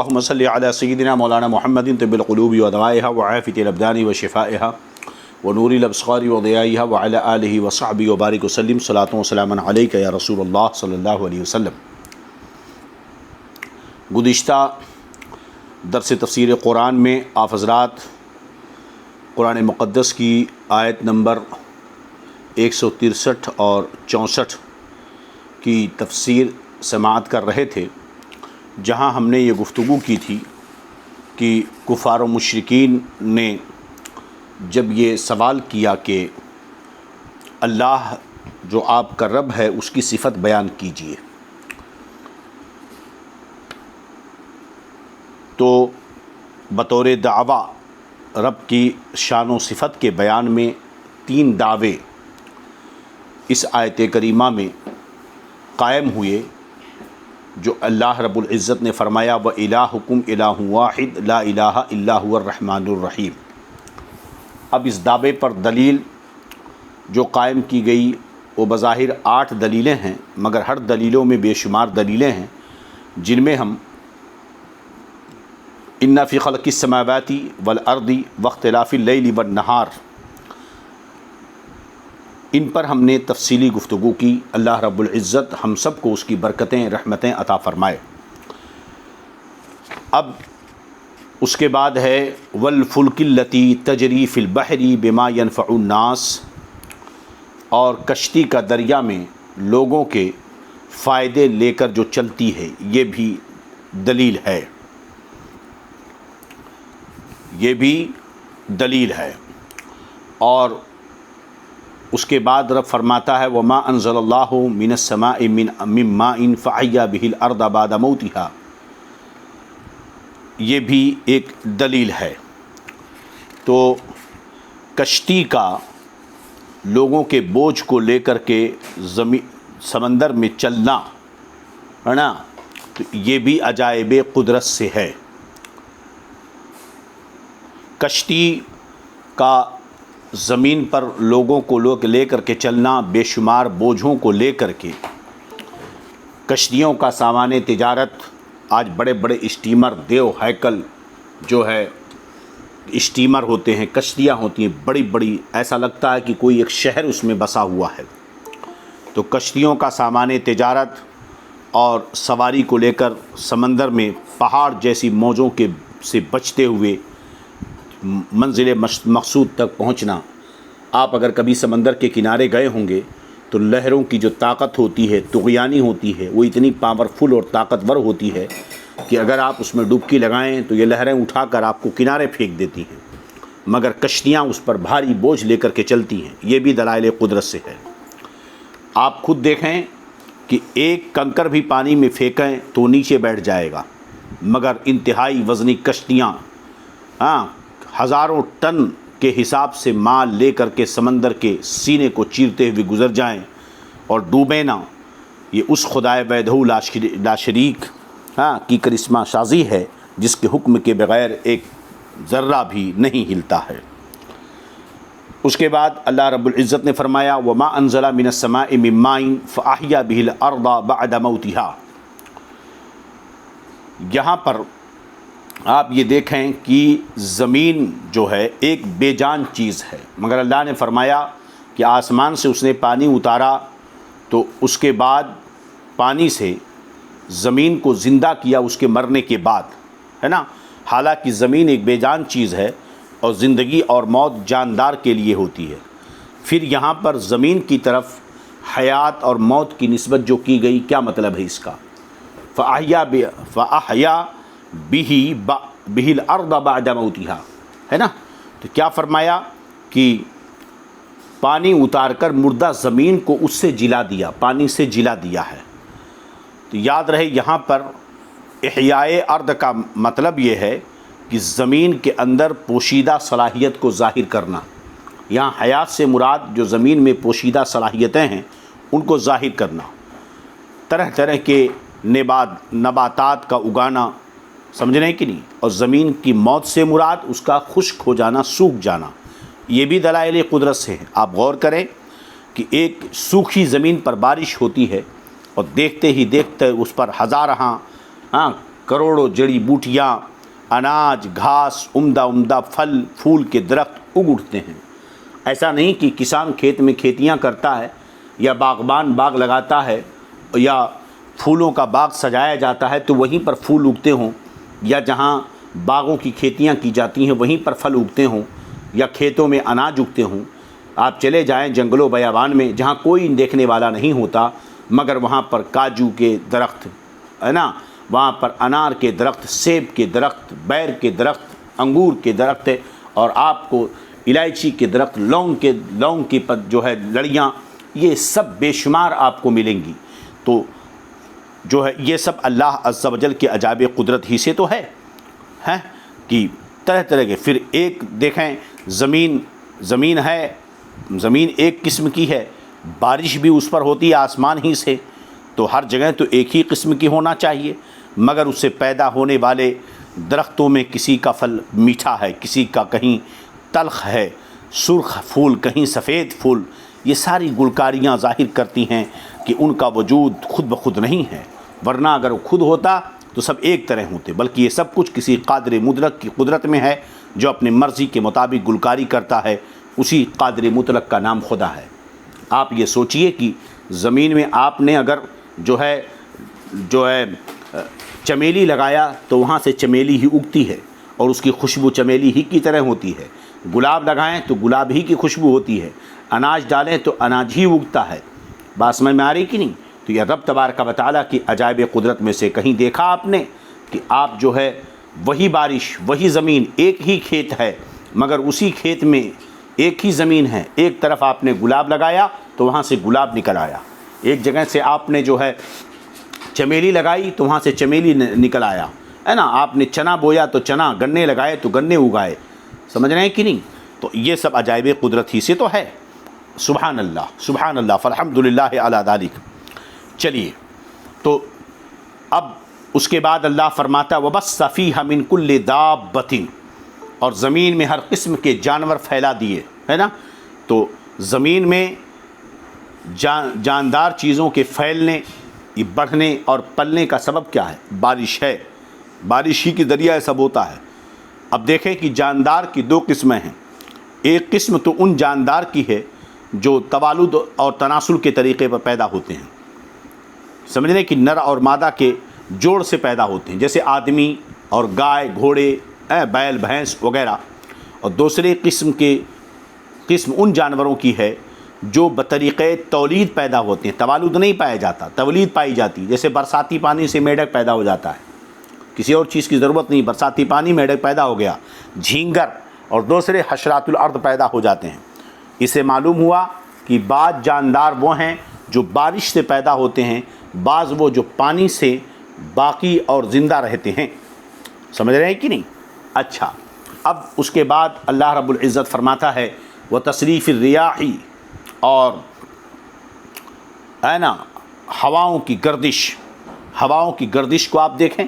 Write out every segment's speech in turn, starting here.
اللهم صل على سيدنا مولانا محمد طب القلوب ودوائها وعافية الأبدان وشفائها ونور الأبصار وضيائها وعلى آله وصحبه وبارك وسلم صلاة وسلاما عليك يا رسول اللہ صلی اللہ علیہ وسلم۔ گزشتہ درس تفسیر قرآن میں آپ حضرات قرآن مقدس کی آیت نمبر 163 اور 64 کی تفسیر سماعت کر رہے تھے، جہاں ہم نے یہ گفتگو کی تھی کہ کفار و مشرکین نے جب یہ سوال کیا کہ اللہ جو آپ کا رب ہے اس کی صفت بیان کیجئے، تو بطور دعویٰ رب کی شان و صفت کے بیان میں 3 دعوے اس آیت کریمہ میں قائم ہوئے، جو اللہ رب العزت نے فرمایا وَإِلَٰهُكُمْ إِلَٰهٌ وَاحِدٌ لَا إِلَٰهَ إِلَّا هُوَ الرَّحْمَٰنُ الرَّحِيمُ۔ اب اس دعوے پر دلیل جو قائم کی گئی وہ بظاہر 8 دلیلیں ہیں، مگر ہر دلیلوں میں بے شمار دلیلیں ہیں، جن میں ہم إِنَّ فِي خَلْقِ السَّمَاوَاتِ وَالْأَرْضِ وَاخْتِلَافِ اللَّيْلِ وَالنَّهَارِ، ان پر ہم نے تفصیلی گفتگو کی۔ اللہ رب العزت ہم سب کو اس کی برکتیں رحمتیں عطا فرمائے۔ اب اس کے بعد ہے وَالْفُلْكِ الَّتِي تَجْرِي فِي الْبَحْرِ بِمَا يَنْفَعُ النَّاسِ، اور کشتی کا دریا میں لوگوں کے فائدے لے کر جو چلتی ہے، یہ بھی دلیل ہے، یہ بھی دلیل ہے۔ اور اس کے بعد رب فرماتا ہے وَمَا أَنزَلَ اللَّهُ مِنَ السَّمَاءِ مِن مَّاءٍ فَأَحْيَا بِهِ الْأَرْضَ بَعْدَ مَوْتِهَا، یہ بھی ایک دلیل ہے۔ تو کشتی کا لوگوں کے بوجھ کو لے کر کے سمندر میں چلنا ہے نا، تو یہ بھی عجائب قدرت سے ہے۔ کشتی کا زمین پر لوگوں کو لے کر کے چلنا، بے شمار بوجھوں کو لے کر کے، کشتیوں کا سامان تجارت، آج بڑے بڑے اسٹیمر، دیو ہیکل جو ہے اسٹیمر ہوتے ہیں، کشتیاں ہوتی ہیں بڑی بڑی، ایسا لگتا ہے کہ کوئی ایک شہر اس میں بسا ہوا ہے۔ تو کشتیوں کا سامان تجارت اور سواری کو لے کر سمندر میں پہاڑ جیسی موجوں سے بچتے ہوئے منزل مقصود تک پہنچنا۔ آپ اگر کبھی سمندر کے کنارے گئے ہوں گے تو لہروں کی جو طاقت ہوتی ہے، طغیانی ہوتی ہے، وہ اتنی پاورفل اور طاقتور ہوتی ہے کہ اگر آپ اس میں ڈبکی لگائیں تو یہ لہریں اٹھا کر آپ کو کنارے پھینک دیتی ہیں، مگر کشتیاں اس پر بھاری بوجھ لے کر کے چلتی ہیں، یہ بھی دلائل قدرت سے ہے۔ آپ خود دیکھیں کہ ایک کنکر بھی پانی میں پھینکیں تو نیچے بیٹھ جائے گا، مگر انتہائی وزنی کشتیاں ہزاروں ٹن کے حساب سے مال لے کر کے سمندر کے سینے کو چیرتے ہوئے گزر جائیں اور ڈوبیں نہ، یہ اس خدائے وحدہ لا شریک کی کرشمہ سازی ہے، جس کے حکم کے بغیر ایک ذرہ بھی نہیں ہلتا ہے۔ اس کے بعد اللہ رب العزت نے فرمایا وَمَا أَنزَلَ مِنَ السَّمَاءِ مِن مَّاءٍ فَأَحْيَا بِهِ الْأَرْضَ بَعْدَ مَوْتِهَا۔ یہاں پر آپ یہ دیکھیں کہ زمین جو ہے ایک بے جان چیز ہے، مگر اللہ نے فرمایا کہ آسمان سے اس نے پانی اتارا تو اس کے بعد پانی سے زمین کو زندہ کیا اس کے مرنے کے بعد، ہے نا۔ حالانکہ زمین ایک بے جان چیز ہے اور زندگی اور موت جاندار کے لیے ہوتی ہے، پھر یہاں پر زمین کی طرف حیات اور موت کی نسبت جو کی گئی، کیا مطلب ہے اس کا؟ فَأَحْيَا بِهِ الْأَرْضَ بَعْدَ مَوْتِهَا، ہے نا۔ تو کیا فرمایا کہ پانی اتار کر مردہ زمین کو اس سے جلا دیا، پانی سے جلا دیا ہے۔ تو یاد رہے یہاں پر احیاء ارض کا مطلب یہ ہے کہ زمین کے اندر پوشیدہ صلاحیت کو ظاہر کرنا۔ یہاں حیات سے مراد جو زمین میں پوشیدہ صلاحیتیں ہیں ان کو ظاہر کرنا، طرح طرح کے نباتات کا اگانا، سمجھنے کی نہیں، اور زمین کی موت سے مراد اس کا خشک ہو جانا، سوکھ جانا، یہ بھی دلائل قدرت سے ہے۔ آپ غور کریں کہ ایک سوکھی زمین پر بارش ہوتی ہے اور دیکھتے ہی دیکھتے اس پر ہزارہاں کروڑوں جڑی بوٹیاں، اناج، گھاس، عمدہ عمدہ پھل پھول کے درخت اگ اٹھتے ہیں۔ ایسا نہیں کہ کسان کھیت میں کھیتیاں کرتا ہے یا باغبان باغ لگاتا ہے یا پھولوں کا باغ سجایا جاتا ہے تو وہیں پر پھول اگتے ہوں، یا جہاں باغوں کی کھیتیاں کی جاتی ہیں وہیں پر پھل اگتے ہوں، یا کھیتوں میں اناج اگتے ہوں۔ آپ چلے جائیں جنگل و بیابان میں جہاں کوئی دیکھنے والا نہیں ہوتا، مگر وہاں پر کاجو کے درخت ہے نا، وہاں پر انار کے درخت، سیب کے درخت، بیر کے درخت، انگور کے درخت، اور آپ کو الائچی کے درخت، لونگ کی جو ہے لڑیاں، یہ سب بے شمار آپ کو ملیں گی۔ تو جو ہے یہ سب اللہ عز و جل کے عجائب قدرت ہی سے تو ہے کہ طرح طرح کے۔ پھر ایک دیکھیں زمین ہے، زمین ایک قسم کی ہے، بارش بھی اس پر ہوتی ہے آسمان ہی سے، تو ہر جگہ تو ایک ہی قسم کی ہونا چاہیے، مگر اس سے پیدا ہونے والے درختوں میں کسی کا پھل میٹھا ہے، کسی کا کہیں تلخ ہے، سرخ پھول کہیں سفید پھول، یہ ساری گلکاریاں ظاہر کرتی ہیں کہ ان کا وجود خود بخود نہیں ہے، ورنہ اگر وہ خود ہوتا تو سب ایک طرح ہوتے، بلکہ یہ سب کچھ کسی قادر مطلق کی قدرت میں ہے جو اپنے مرضی کے مطابق گلکاری کرتا ہے، اسی قادر مطلق کا نام خدا ہے۔ آپ یہ سوچئے کہ زمین میں آپ نے اگر جو ہے چمیلی لگایا تو وہاں سے چمیلی ہی اگتی ہے اور اس کی خوشبو چمیلی ہی کی طرح ہوتی ہے، گلاب لگائیں تو گلاب ہی کی خوشبو ہوتی ہے، اناج ڈالیں تو اناج ہی اگتا ہے۔ بات سمجھ میں آ رہی کہ نہیں؟ تو یہ رب تبارک و تعالیٰ کی عجائب قدرت میں سے کہیں دیکھا آپ نے کہ آپ جو ہے وہی بارش، وہی زمین، ایک ہی کھیت ہے، مگر اسی کھیت میں ایک ہی زمین ہے، ایک طرف آپ نے گلاب لگایا تو وہاں سے گلاب نکل آیا، ایک جگہ سے آپ نے جو ہے چمیلی لگائی تو وہاں سے چمیلی نکل آیا ہے نا، آپ نے چنا بویا تو چنا، گنے لگائے تو گنے اگائے، سمجھ رہے ہیں کہ نہیں؟ تو یہ سب عجائب قدرت ہی سے تو ہے۔ سبحان اللہ فالحمدللہ علی ذالک۔ چلیے تو اب اس کے بعد اللہ فرماتا وَبَثَّ فِيهَا مِن كُلِّ دَابَّةٍ، اور زمین میں ہر قسم کے جانور پھیلا دیے، ہے نا۔ تو زمین میں جاندار چیزوں کے پھیلنے، بڑھنے اور پلنے کا سبب کیا ہے؟ بارش ہے، بارش ہی کے ذریعہ سب ہوتا ہے۔ اب دیکھیں کہ جاندار کی دو قسمیں ہیں، ایک قسم تو ان جاندار کی ہے جو توالد اور تناسل کے طریقے پر پیدا ہوتے ہیں، سمجھ لیں کہ نر اور مادہ کے جوڑ سے پیدا ہوتے ہیں، جیسے آدمی اور گائے، گھوڑے، بیل، بھینس وغیرہ۔ اور دوسرے قسم ان جانوروں کی ہے جو بطریقِ تولید پیدا ہوتے ہیں، توالد نہیں پایا جاتا، تولید پائی جاتی، جیسے برساتی پانی سے میڈک پیدا ہو جاتا ہے، کسی اور چیز کی ضرورت نہیں، برساتی پانی میڈک پیدا ہو گیا، جھینگر اور دوسرے حشرات الارض پیدا ہو جاتے ہیں۔ اسے معلوم ہوا کہ بعض جاندار وہ ہیں جو بارش سے پیدا ہوتے ہیں، بعض وہ جو پانی سے باقی اور زندہ رہتے ہیں، سمجھ رہے ہیں کہ نہیں؟ اچھا، اب اس کے بعد اللہ رب العزت فرماتا ہے وَتَصْرِيفِ الرِّيَاحِ، اور ہے نا ہواؤں کی گردش کو آپ دیکھیں،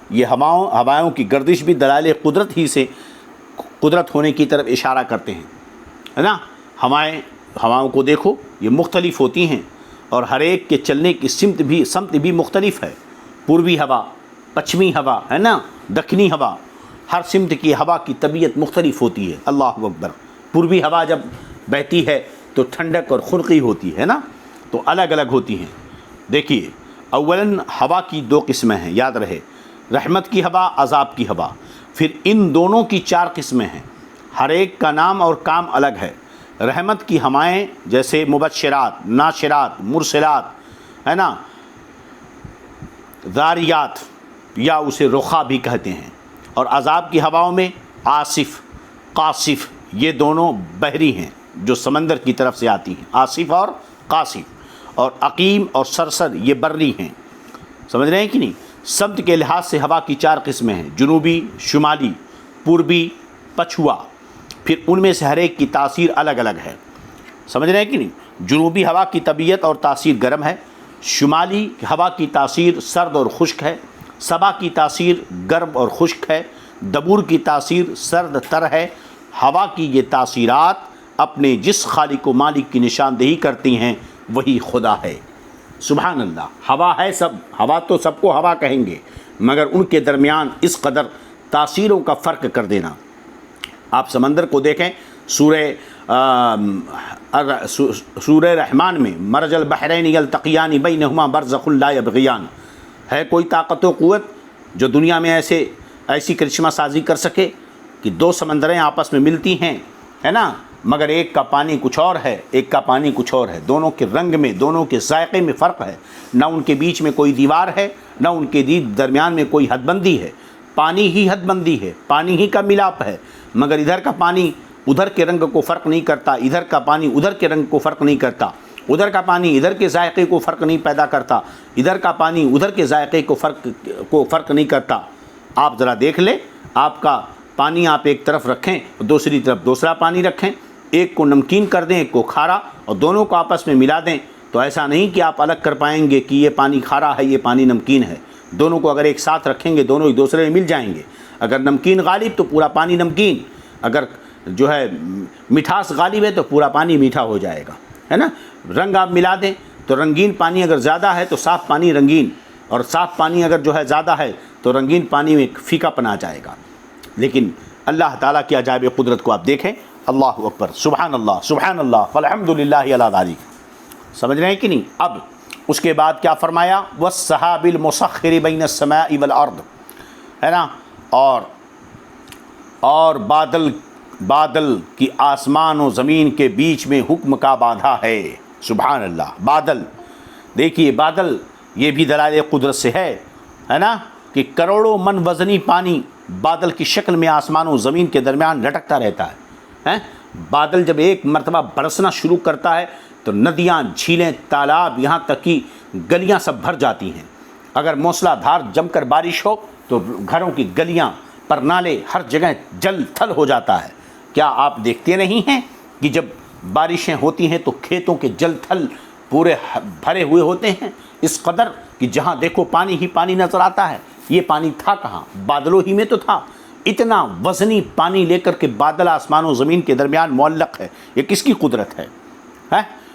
یہ ہواؤں کی گردش بھی دلائل قدرت ہی سے قدرت ہونے کی طرف اشارہ کرتے ہیں، ہے نا۔ ہواؤں کو دیکھو، یہ مختلف ہوتی ہیں اور ہر ایک کے چلنے کی سمت بھی مختلف ہے، پوروی ہوا، پچھمی ہوا، ہے نا، دکنی ہوا، ہر سمت کی ہوا کی طبیعت مختلف ہوتی ہے۔ اللہ اکبر۔ پوروی ہوا جب بہتی ہے تو ٹھنڈک اور خنقی ہوتی ہے نا، تو الگ الگ ہوتی ہیں۔ دیکھیے، اولاً ہوا کی دو قسمیں ہیں، یاد رہے، رحمت کی ہوا، عذاب کی ہوا۔ پھر ان دونوں کی 4 قسمیں ہیں، ہر ایک کا نام اور کام الگ ہے۔ رحمت کی ہوائیں جیسے مبشرات، ناشرات، مرسلات، ہے نا، ذاریات، یا اسے رخا بھی کہتے ہیں۔ اور عذاب کی ہواؤں میں آصف، قاصف، یہ دونوں بحری ہیں جو سمندر کی طرف سے آتی ہیں، آصف اور قاصف۔ اور عقیم اور سرسر یہ بری ہیں، سمجھ رہے ہیں کہ نہیں؟ سمت کے لحاظ سے ہوا کی 4 قسمیں ہیں، جنوبی، شمالی، پوربی، پچھوا۔ پھر ان میں سے ہر ایک کی تاثیر الگ الگ ہے، سمجھ رہے ہیں کہ نہیں؟ جنوبی ہوا کی طبیعت اور تاثیر گرم ہے، شمالی ہوا کی تاثیر سرد اور خشک ہے، صبا کی تاثیر گرم اور خشک ہے، دبور کی تاثیر سرد تر ہے۔ ہوا کی یہ تاثیرات اپنے جس خالق و مالک کی نشاندہی کرتی ہیں وہی خدا ہے۔ سبحان اللہ. ہوا ہے سب، ہوا تو سب کو ہوا کہیں گے، مگر ان کے درمیان اس قدر تاثیروں کا فرق کر دینا. آپ سمندر کو دیکھیں، سورہ رحمان میں مرج البحرین یلتقیان بینہما برزخ لا یبغیان. ہے کوئی طاقت و قوت جو دنیا میں ایسی کرشمہ سازی کر سکے کہ دو سمندریں آپس میں ملتی ہیں، ہے نا، مگر ایک کا پانی کچھ اور ہے، ایک کا پانی کچھ اور ہے. دونوں کے رنگ میں، دونوں کے ذائقے میں فرق ہے. نہ ان کے بیچ میں کوئی دیوار ہے، نہ ان کے درمیان میں کوئی حد بندی ہے. پانی ہی حد بندی ہے، پانی ہی کا ملاپ ہے، مگر ادھر کا پانی ادھر کے رنگ کو فرق نہیں کرتا، ادھر کا پانی ادھر کے رنگ کو فرق نہیں کرتا، ادھر کا پانی ادھر کے ذائقے کو فرق نہیں پیدا کرتا، ادھر کا پانی ادھر کے ذائقے کو فرق نہیں کرتا. آپ ذرا دیکھ لیں، آپ کا پانی آپ ایک طرف رکھیں، دوسری طرف دوسرا پانی رکھیں، ایک کو نمکین کر دیں، ایک کو کھارا، اور دونوں کو آپس میں ملا دیں، تو ایسا نہیں کہ آپ الگ کر پائیں گے کہ یہ پانی کھارا ہے، یہ پانی نمکین ہے. دونوں کو اگر ایک ساتھ رکھیں گے، دونوں ایک دوسرے میں مل جائیں گے. اگر نمکین غالب تو پورا پانی نمکین، اگر جو ہے مٹھاس غالب ہے تو پورا پانی میٹھا ہو جائے گا، ہے نا. رنگ آپ ملا دیں تو رنگین پانی اگر زیادہ ہے تو صاف پانی رنگین، اور صاف پانی اگر جو ہے زیادہ ہے تو رنگین پانی میں فیکا پن آ جائے گا. لیکن اللہ تعالیٰ کی عجائب قدرت کو آپ دیکھیں. اللہ اکبر، سبحان اللہ، سبحان اللہ، فالحمد للہ علی ذالک. سمجھ رہے ہیں کہ نہیں؟ اب اس کے بعد کیا فرمایا؟ والسحاب المسخر بین السماء والارض، ہے نا، اور بادل کی آسمان و زمین کے بیچ میں حکم کا باندھا ہے. سبحان اللہ. بادل دیکھیے، بادل یہ بھی دلائل قدرت سے ہے نا، کہ کروڑوں من وزنی پانی بادل کی شکل میں آسمان و زمین کے درمیان لٹکتا رہتا ہے. بادل جب ایک مرتبہ برسنا شروع کرتا ہے تو ندیاں، جھیلیں، تالاب، یہاں تک کہ گلیاں سب بھر جاتی ہیں. اگر موسلا دھار جم کر بارش ہو تو گھروں کی گلیاں، پر نالے، ہر جگہ جل تھل ہو جاتا ہے. کیا آپ دیکھتے نہیں ہیں کہ جب بارشیں ہوتی ہیں تو کھیتوں کے جل تھل پورے بھرے ہوئے ہوتے ہیں، اس قدر کہ جہاں دیکھو پانی ہی پانی نظر آتا ہے. یہ پانی تھا کہاں؟ بادلوں ہی میں تو تھا. اتنا وزنی پانی لے کر کے بادل آسمان و زمین کے درمیان معلق ہے. یہ کس کی قدرت ہے؟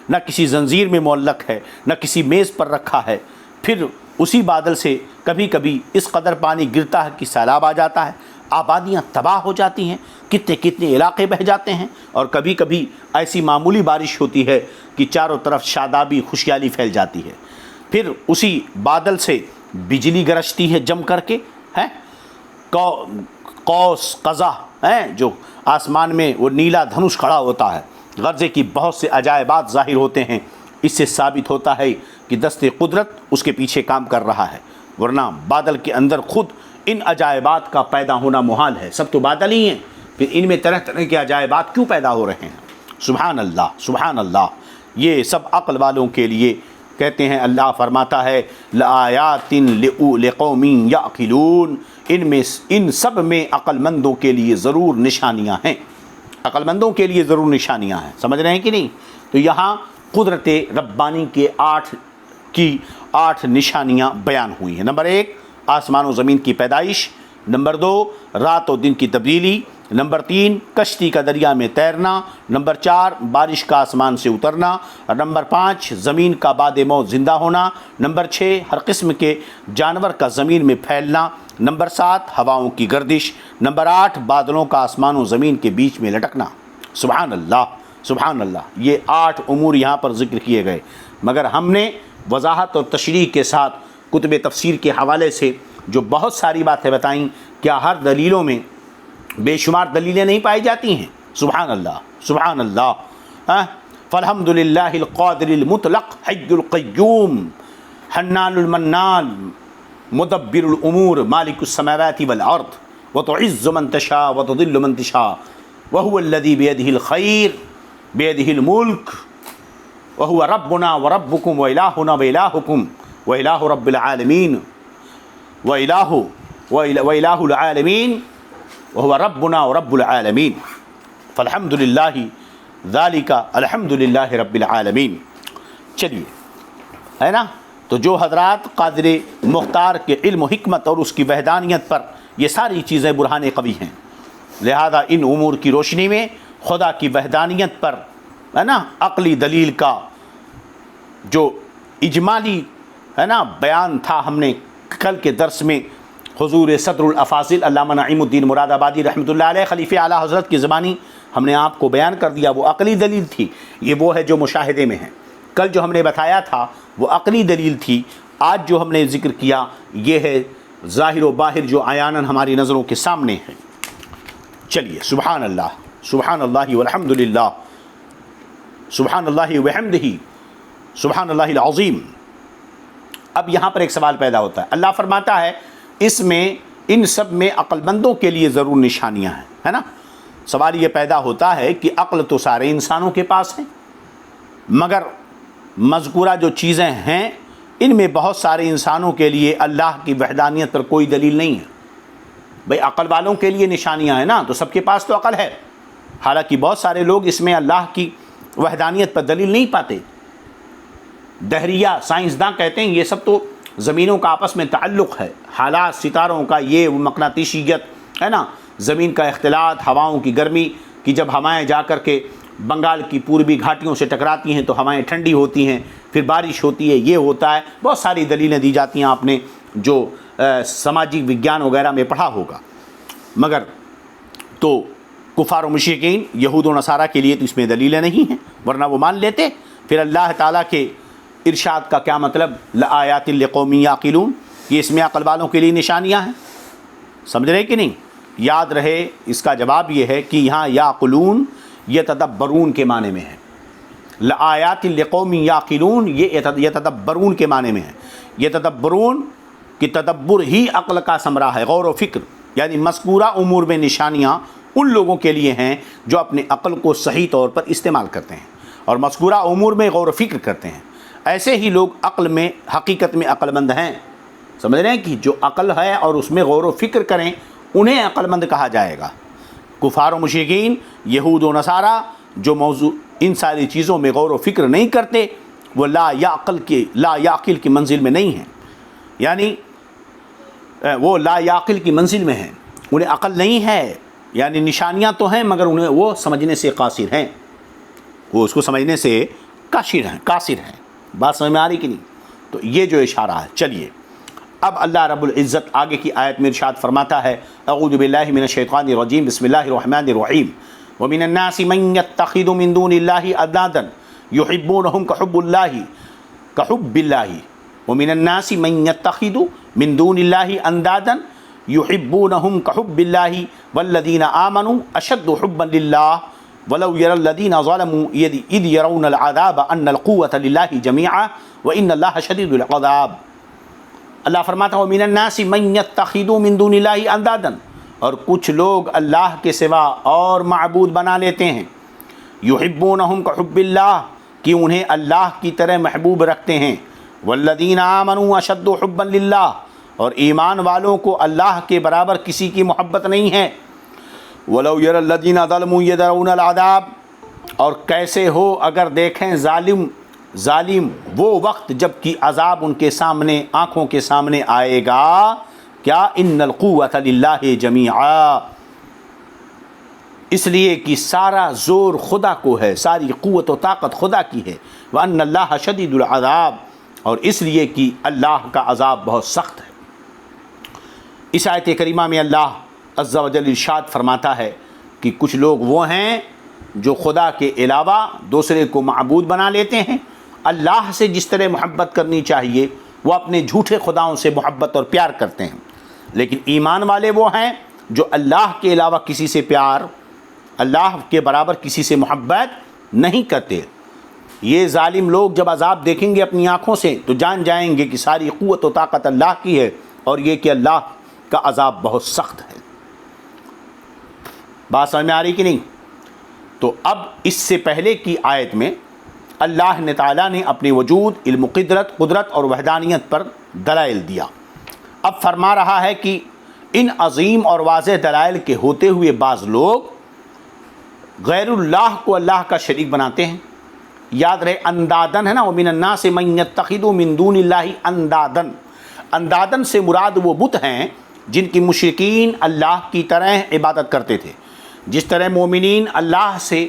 نہ کسی زنجیر میں معلق ہے، نہ کسی میز پر رکھا ہے. پھر اسی بادل سے کبھی کبھی اس قدر پانی گرتا ہے کہ سیلاب آ جاتا ہے، آبادیاں تباہ ہو جاتی ہیں، کتنے علاقے بہہ جاتے ہیں. اور کبھی کبھی ایسی معمولی بارش ہوتی ہے کہ چاروں طرف شادابی، خوشحالی پھیل جاتی ہے. پھر اسی بادل سے بجلی گرجتی ہے جم کر کے، قوس قزح جو آسمان میں وہ نیلا دھنش کھڑا ہوتا ہے، غرضے کی بہت سے عجائبات ظاہر ہوتے ہیں. اس سے ثابت ہوتا ہے کہ دست قدرت اس کے پیچھے کام کر رہا ہے، ورنہ بادل کے اندر خود ان عجائبات کا پیدا ہونا محال ہے. سب تو بادل ہی ہیں، پھر ان میں طرح طرح کے عجائبات کیوں پیدا ہو رہے ہیں؟ سبحان اللہ، سبحان اللہ. یہ سب عقل والوں کے لیے کہتے ہیں. اللہ فرماتا ہے لآیات لقوم یعقلون، ان سب میں عقل مندوں کے لیے ضرور نشانیاں ہیں. عقل مندوں کے لیے ضرور نشانیاں ہیں. سمجھ رہے ہیں کہ نہیں؟ تو یہاں قدرت ربانی کے 8 نشانیاں بیان ہوئی ہیں. نمبر 1 آسمان و زمین کی پیدائش، نمبر 2 رات و دن کی تبدیلی، نمبر 3 کشتی کا دریا میں تیرنا، نمبر 4 بارش کا آسمان سے اترنا، نمبر 5 زمین کا بعد موت زندہ ہونا، نمبر 6 ہر قسم کے جانور کا زمین میں پھیلنا، نمبر 7 ہواؤں کی گردش، نمبر 8 بادلوں کا آسمان و زمین کے بیچ میں لٹکنا. سبحان اللہ، سبحان اللہ. یہ 8 امور یہاں پر ذکر کیے گئے، مگر ہم نے وضاحت اور تشریح کے ساتھ کتب تفسیر کے حوالے سے جو بہت ساری باتیں بتائیں. کیا ہر دلیلوں میں بے شمار دلیلیں نہیں پائی جاتی ہیں؟ سبحان اللہ، سبحان اللہ. فالحمد للہ القادر المطلق حی القیوم حنان المنان مدبر الامور مالک السماوات والارض وتعز من تشاء وتضل من تشاء وهو الذي بيده الخير بيده الملك وهو ربنا وربكم وإلهنا وإلهكم وإله رب العالمين وإله العالمين وهو ربنا ورب العالمين فالحمد لله ذلك الحمد لله رب العالمين. چلیے، ہے نا. تو جو حضرات قادر مختار کے علم و حکمت اور اس کی وحدانیت پر یہ ساری چیزیں برہان قوی ہیں، لہذا ان امور کی روشنی میں خدا کی وحدانیت پر، ہے نا، عقلی دلیل کا جو اجمالی ہے نا بیان تھا ہم نے کل کے درس میں حضور صدر الافاضل علامہ نعیم الدین مراد آبادی رحمۃ اللہ علیہ خلیفہ اعلیٰ حضرت کی زبانی ہم نے آپ کو بیان کر دیا. وہ عقلی دلیل تھی, یہ وہ ہے جو مشاہدے میں ہے. کل جو ہم نے بتایا تھا وہ عقلی دلیل تھی. آج جو ہم نے ذکر کیا یہ ہے ظاہر و باہر جو عیاناً ہماری نظروں کے سامنے ہے. چلیے سبحان اللہ والحمد للہ سبحان اللہ وبحمدہ سبحان اللہ العظیم. اب یہاں پر ایک سوال پیدا ہوتا ہے. اللہ فرماتا ہے اس میں ان سب میں عقل مندوں کے لیے ضرور نشانیاں ہیں, ہے نا. سوال یہ پیدا ہوتا ہے کہ عقل تو سارے انسانوں کے پاس ہے, مگر مذکورہ جو چیزیں ہیں ان میں بہت سارے انسانوں کے لیے اللہ کی وحدانیت پر کوئی دلیل نہیں ہے. بھئی عقل والوں کے لیے نشانیاں ہیں نا, تو سب کے پاس تو عقل ہے, حالانکہ بہت سارے لوگ اس میں اللہ کی وحدانیت پر دلیل نہیں پاتے. دہریہ سائنسداں کہتے ہیں یہ سب تو زمینوں کا آپس میں تعلق ہے, حالات ستاروں کا, یہ مقناطیسیت ہے نا, زمین کا اختلاط, ہواؤں کی گرمی کی جب ہوائیں جا کر کے بنگال کی پوربی گھاٹیوں سے ٹکراتی ہیں تو ہوائیں ٹھنڈی ہوتی ہیں, پھر بارش ہوتی ہے, یہ ہوتا ہے. بہت ساری دلیلیں دی جاتی ہیں, آپ نے جو سماجی وگیان وغیرہ میں پڑھا ہوگا. مگر تو کفار و مشرکین یہود و نصارہ کے لیے تو اس میں دلیلیں نہیں ہیں, ورنہ وہ مان لیتے. پھر اللہ تعالیٰ کے ارشاد کا کیا مطلب لآیات لقوم یعقلون, یہ اس میں عقل والوں کے لیے نشانیاں ہیں. سمجھ رہے کہ نہیں؟ یاد رہے اس کا جواب یہ ہے کہ یہاں یعقلون یتدبرون کے معنی میں ہے. لآیات لقوم یعقلون یہ یتدبرون کے معنی میں ہے. یتدبرون کہ تدبر ہی عقل کا ثمرہ ہے, غور و فکر. یعنی مذکورہ امور میں نشانیاں ان لوگوں کے لیے ہیں جو اپنے عقل کو صحیح طور پر استعمال کرتے ہیں اور مذکورہ امور میں غور و فکر کرتے ہیں. ایسے ہی لوگ عقل میں حقیقت میں عقل مند ہیں. سمجھ رہے ہیں کہ جو عقل ہے اور اس میں غور و فکر کریں انہیں عقل مند کہا جائے گا. کفار و مشرکین یہود و نصارہ جو موضوع ان ساری چیزوں میں غور و فکر نہیں کرتے وہ لا یعقل کی منزل میں نہیں ہیں. یعنی وہ لا یعقل کی منزل میں ہیں, انہیں عقل نہیں ہے. یعنی نشانیاں تو ہیں مگر انہیں وہ سمجھنے سے قاصر ہیں, وہ اس کو سمجھنے سے قاصر ہیں. بات سمجھ میں آ رہی کہ نہیں؟ تو یہ جو اشارہ ہے. چلیے اب اللہ رب العزت آگے کی آیت میں ارشاد فرماتا ہے اعوذ باللہ من الشیطان الرجیم بسم اللہ الرحمن الرحیم ومن الناس من يتخذ من دون اللہ اندادا یحبونہم کحب اللہ ومن الناس من يتخذ من دون اللہ اندادا یحبونہم کحب اللہ والذین آمنوا اشد حبا للہ ولو يرى الذين ظلموا اذ يرون العذاب ان القوة لله جميعا وان الله شديد العذاب. اللہ فرماتا ہے ومن الناس من يتخذ من دون اللہ اندادا, اور کچھ لوگ اللہ کے سوا اور معبود بنا لیتے ہیں. یحبونہم کحب اللہ کہ انہیں اللہ کی طرح محبوب رکھتے ہیں. والذین آمنوا اشد حبا للہ, اور ایمان والوں کو اللہ کے برابر کسی کی محبت نہیں ہے. وَلَوْ يَرَى الَّذِينَ ظَلَمُوا يَرَوْنَ الْعَذَابَ, اور کیسے ہو اگر دیکھیں ظالم وہ وقت جب کہ عذاب ان کے سامنے آنکھوں کے سامنے آئے گا. کیا ان القوۃ للہ جمیعا, اس لیے کہ سارا زور خدا کو ہے, ساری قوت و طاقت خدا کی ہے. وَأَنَّ اللَّهَ شَدِيدُ الْعَذَابِ, اور اس لیے کہ اللہ کا عذاب بہت سخت ہے. اس آیت کریمہ میں اللہ عز و جل ارشاد فرماتا ہے کہ کچھ لوگ وہ ہیں جو خدا کے علاوہ دوسرے کو معبود بنا لیتے ہیں. اللہ سے جس طرح محبت کرنی چاہیے وہ اپنے جھوٹے خداؤں سے محبت اور پیار کرتے ہیں. لیکن ایمان والے وہ ہیں جو اللہ کے علاوہ کسی سے پیار, اللہ کے برابر کسی سے محبت نہیں کرتے. یہ ظالم لوگ جب عذاب دیکھیں گے اپنی آنکھوں سے تو جان جائیں گے کہ ساری قوت و طاقت اللہ کی ہے اور یہ کہ اللہ کا عذاب بہت سخت ہے. بات سمجھ میں آ رہی کہ نہیں؟ تو اب اس سے پہلے کی آیت میں اللہ نے تعالیٰ نے اپنے وجود, علم, قدرت اور وحدانیت پر دلائل دیا. اب فرما رہا ہے کہ ان عظیم اور واضح دلائل کے ہوتے ہوئے بعض لوگ غیر اللہ کو اللہ کا شریک بناتے ہیں. یاد رہے اندادن ہے نا, ومن الناس من يتخذ من دون اللہ اندادن. اندادن سے مراد وہ بت ہیں جن کی مشرکین اللہ کی طرح عبادت کرتے تھے. جس طرح مومنین اللہ سے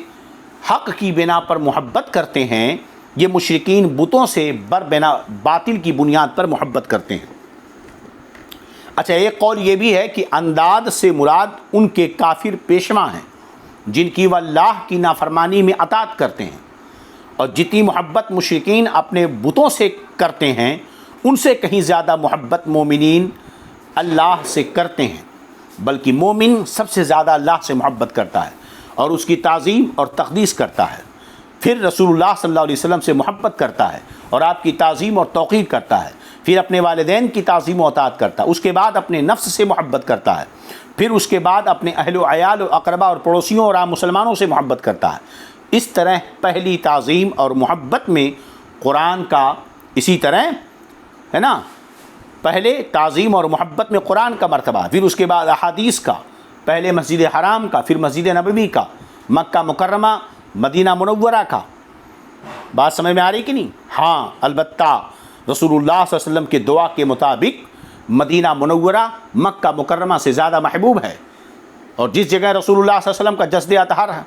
حق کی بنا پر محبت کرتے ہیں یہ مشرکین بتوں سے بربنا باطل کی بنیاد پر محبت کرتے ہیں۔ اچھا، ایک قول یہ بھی ہے کہ انداد سے مراد ان کے کافر پیشوا ہیں جن کی وہ اللہ کی نافرمانی میں اطاعت کرتے ہیں، اور جتنی محبت مشرکین اپنے بتوں سے کرتے ہیں ان سے کہیں زیادہ محبت مومنین اللہ سے کرتے ہیں، بلکہ مومن سب سے زیادہ اللہ سے محبت کرتا ہے اور اس کی تعظیم اور تقدیس کرتا ہے، پھر رسول اللہ صلی اللہ علیہ وسلم سے محبت کرتا ہے اور آپ کی تعظیم اور توقیر کرتا ہے، پھر اپنے والدین کی تعظیم و اطاعت کرتا ہے، اس کے بعد اپنے نفس سے محبت کرتا ہے، پھر اس کے بعد اپنے اہل و عیال و اقربا اور پڑوسیوں اور عام مسلمانوں سے محبت کرتا ہے۔ اس طرح پہلی تعظیم اور محبت میں قرآن کا، اسی طرح ہے نا، پہلے تعظیم اور محبت میں قرآن کا مرتبہ، پھر اس کے بعد احادیث کا، پہلے مسجد حرام کا، پھر مسجد نبوی کا، مکہ مکرمہ مدینہ منورہ کا۔ بات سمجھ میں آ رہی کہ نہیں؟ ہاں، البتہ رسول اللہ صلی اللہ علیہ وسلم کے دعا کے مطابق مدینہ منورہ مکہ مکرمہ سے زیادہ محبوب ہے، اور جس جگہ رسول اللہ صلی اللہ علیہ وسلم کا جسد اطہر ہے،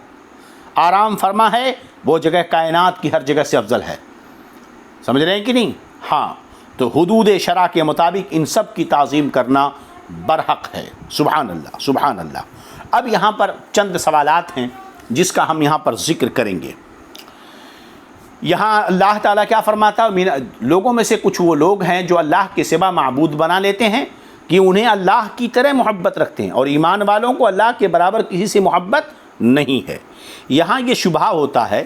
آرام فرما ہے، وہ جگہ کائنات کی ہر جگہ سے افضل ہے۔ سمجھ رہے ہیں کہ نہیں؟ ہاں، تو حدود شرع کے مطابق ان سب کی تعظیم کرنا برحق ہے۔ سبحان اللہ، سبحان اللہ۔ اب یہاں پر چند سوالات ہیں جس کا ہم یہاں پر ذکر کریں گے۔ یہاں اللہ تعالیٰ کیا فرماتا ہے؟ لوگوں میں سے کچھ وہ لوگ ہیں جو اللہ کے سوا معبود بنا لیتے ہیں کہ انہیں اللہ کی طرح محبت رکھتے ہیں، اور ایمان والوں کو اللہ کے برابر کسی سے محبت نہیں ہے۔ یہاں یہ شبہہ ہوتا ہے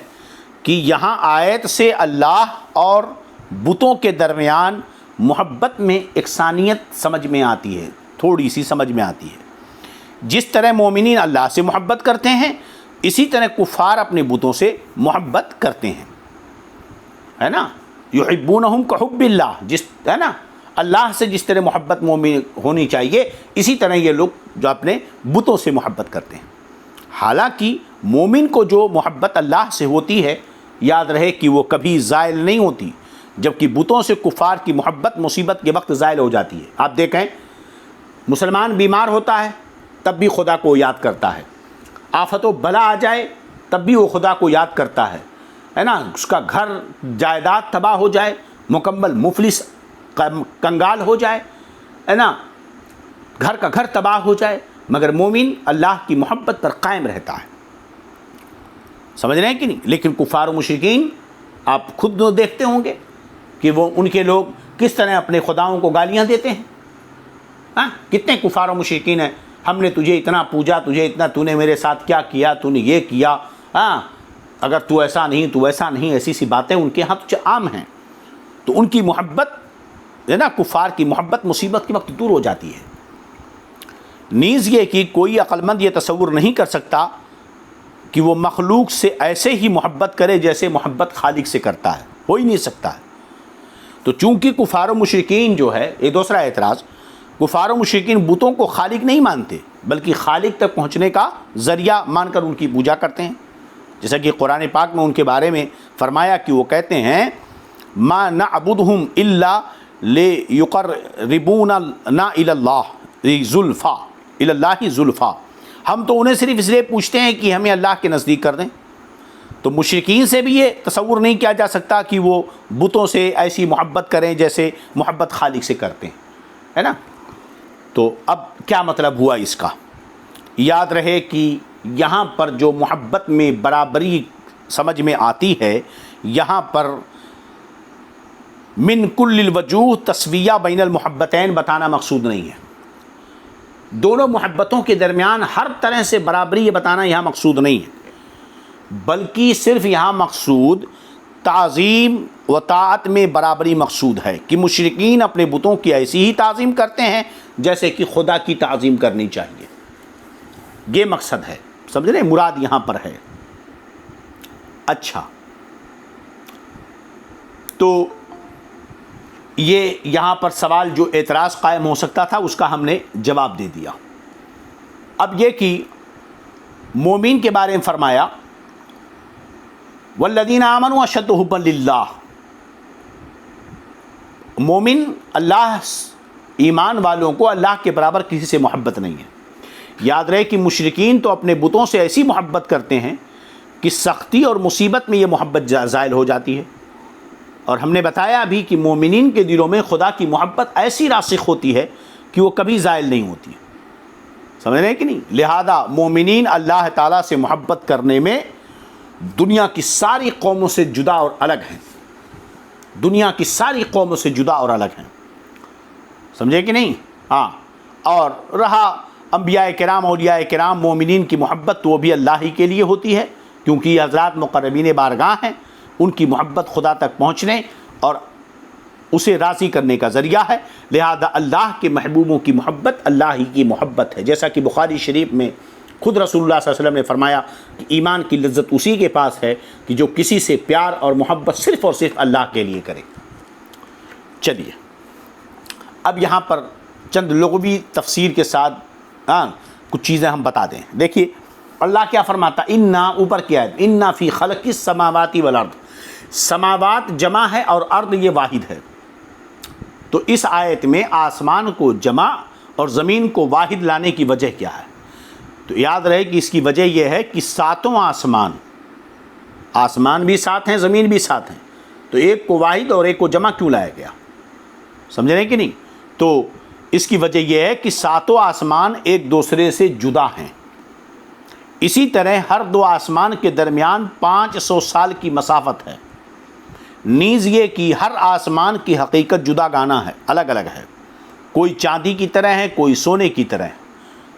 کہ یہاں آیت سے اللہ اور بتوں کے درمیان محبت میں یکسانیت سمجھ میں آتی ہے، تھوڑی سی سمجھ میں آتی ہے۔ جس طرح مومنین اللہ سے محبت کرتے ہیں، اسی طرح کفار اپنے بتوں سے محبت کرتے ہیں، ہے نا؟ یحبونہم کحب اللہ، جس ہے نا اللہ سے جس طرح محبت مومن ہونی چاہیے، اسی طرح یہ لوگ جو اپنے بتوں سے محبت کرتے ہیں۔ حالانکہ مومن کو جو محبت اللہ سے ہوتی ہے، یاد رہے کہ وہ کبھی زائل نہیں ہوتی، جبکہ بتوں سے کفار کی محبت مصیبت کے وقت زائل ہو جاتی ہے۔ آپ دیکھیں، مسلمان بیمار ہوتا ہے تب بھی خدا کو یاد کرتا ہے، آفت و بلا آ جائے تب بھی وہ خدا کو یاد کرتا ہے نا؟ اس کا گھر جائیداد تباہ ہو جائے، مکمل مفلس کنگال ہو جائے، ہے نا، گھر کا گھر تباہ ہو جائے، مگر مومن اللہ کی محبت پر قائم رہتا ہے۔ سمجھ رہے ہیں کہ نہیں؟ لیکن کفار و مشرکین آپ خود دیکھتے ہوں گے کہ وہ ان کے لوگ کس طرح اپنے خداؤں کو گالیاں دیتے ہیں۔ ہاں، کتنے کفار و مشرکین ہیں، ہم نے تجھے اتنا پوجا، تجھے اتنا، تو نے میرے ساتھ کیا کیا، تو نے یہ کیا، ہاں اگر تو ایسا نہیں، تو ایسا نہیں، ایسی سی باتیں ان کے ہاں تو عام ہیں۔ تو ان کی محبت ہے نا، کفار کی محبت مصیبت کے وقت دور ہو جاتی ہے۔ نیز یہ کہ کوئی عقل مند یہ تصور نہیں کر سکتا کہ وہ مخلوق سے ایسے ہی محبت کرے جیسے محبت خالق سے کرتا ہے، ہو ہی نہیں سکتا ہے۔ تو چونکہ کفار و مشرکین جو ہے، یہ دوسرا اعتراض، کفار و مشرکین بتوں کو خالق نہیں مانتے بلکہ خالق تک پہنچنے کا ذریعہ مان کر ان کی پوجا کرتے ہیں، جیسا کہ قرآن پاک میں ان کے بارے میں فرمایا کہ وہ کہتے ہیں ما نعبدہم الا لیقربونا الی اللہ زلفا، الی اللہ زلفا، ہم تو انہیں صرف اس لیے پوچھتے ہیں کہ ہمیں اللہ کے نزدیک کر دیں۔ تو مشرکین سے بھی یہ تصور نہیں کیا جا سکتا کہ وہ بتوں سے ایسی محبت کریں جیسے محبت خالق سے کرتے ہیں، ہے نا؟ تو اب کیا مطلب ہوا اس کا؟ یاد رہے کہ یہاں پر جو محبت میں برابری سمجھ میں آتی ہے، یہاں پر من کل الوجوہ تسویہ بین المحبتین بتانا مقصود نہیں ہے۔ دونوں محبتوں کے درمیان ہر طرح سے برابری یہ بتانا یہاں مقصود نہیں ہے، بلکہ صرف یہاں مقصود تعظیم و طاعت میں برابری مقصود ہے کہ مشرکین اپنے بتوں کی ایسی ہی تعظیم کرتے ہیں جیسے کہ خدا کی تعظیم کرنی چاہیے۔ یہ مقصد ہے، سمجھ رہے ہیں؟ مراد یہاں پر ہے۔ اچھا، تو یہ یہاں پر سوال جو اعتراض قائم ہو سکتا تھا اس کا ہم نے جواب دے دیا۔ اب یہ کہ مومن کے بارے میں فرمایا والذین آمنوا اشد حبا للہ، مومن اللہ، ایمان والوں کو اللہ کے برابر کسی سے محبت نہیں ہے۔ یاد رہے کہ مشرکین تو اپنے بتوں سے ایسی محبت کرتے ہیں کہ سختی اور مصیبت میں یہ محبت زائل ہو جاتی ہے، اور ہم نے بتایا بھی کہ مومنین کے دلوں میں خدا کی محبت ایسی راسخ ہوتی ہے کہ وہ کبھی زائل نہیں ہوتی، سمجھ رہے ہیں کہ نہیں؟ لہذا مومنین اللہ تعالیٰ سے محبت کرنے میں دنیا کی ساری قوموں سے جدا اور الگ ہیں، دنیا کی ساری قوموں سے جدا اور الگ ہیں، سمجھے کہ نہیں؟ ہاں، اور رہا انبیاء کرام اولیاء کرام مومنین کی محبت تو وہ بھی اللہ ہی کے لیے ہوتی ہے، کیونکہ یہ حضرات مقربین بارگاہ ہیں، ان کی محبت خدا تک پہنچنے اور اسے راضی کرنے کا ذریعہ ہے، لہذا اللہ کے محبوبوں کی محبت اللہ ہی کی محبت ہے، جیسا کہ بخاری شریف میں خود رسول اللہ صلی اللہ علیہ وسلم نے فرمایا کہ ایمان کی لذت اسی کے پاس ہے کہ جو کسی سے پیار اور محبت صرف اور صرف اللہ کے لیے کرے۔ چلیے اب یہاں پر چند لغوی تفسیر کے ساتھ کچھ چیزیں ہم بتا دیں۔ دیکھیے اللہ کیا فرماتا، انا، اوپر کیا ہے، انا فی خلق السماوات والارض، سماوات جمع ہے اور ارض یہ واحد ہے، تو اس آیت میں آسمان کو جمع اور زمین کو واحد لانے کی وجہ کیا ہے؟ تو یاد رہے کہ اس کی وجہ یہ ہے کہ ساتوں آسمان بھی ساتھ ہیں، زمین بھی ساتھ ہیں، تو ایک کو واحد اور ایک کو جمع کیوں لایا گیا؟ سمجھ رہے ہیں کہ نہیں؟ تو اس کی وجہ یہ ہے کہ ساتوں آسمان ایک دوسرے سے جدا ہیں، اسی طرح ہر دو آسمان کے درمیان 500 سال کی مسافت ہے، نیز یہ کہ ہر آسمان کی حقیقت جدا گانا ہے، الگ الگ ہے، کوئی چاندی کی طرح ہے، کوئی سونے کی طرح ہے،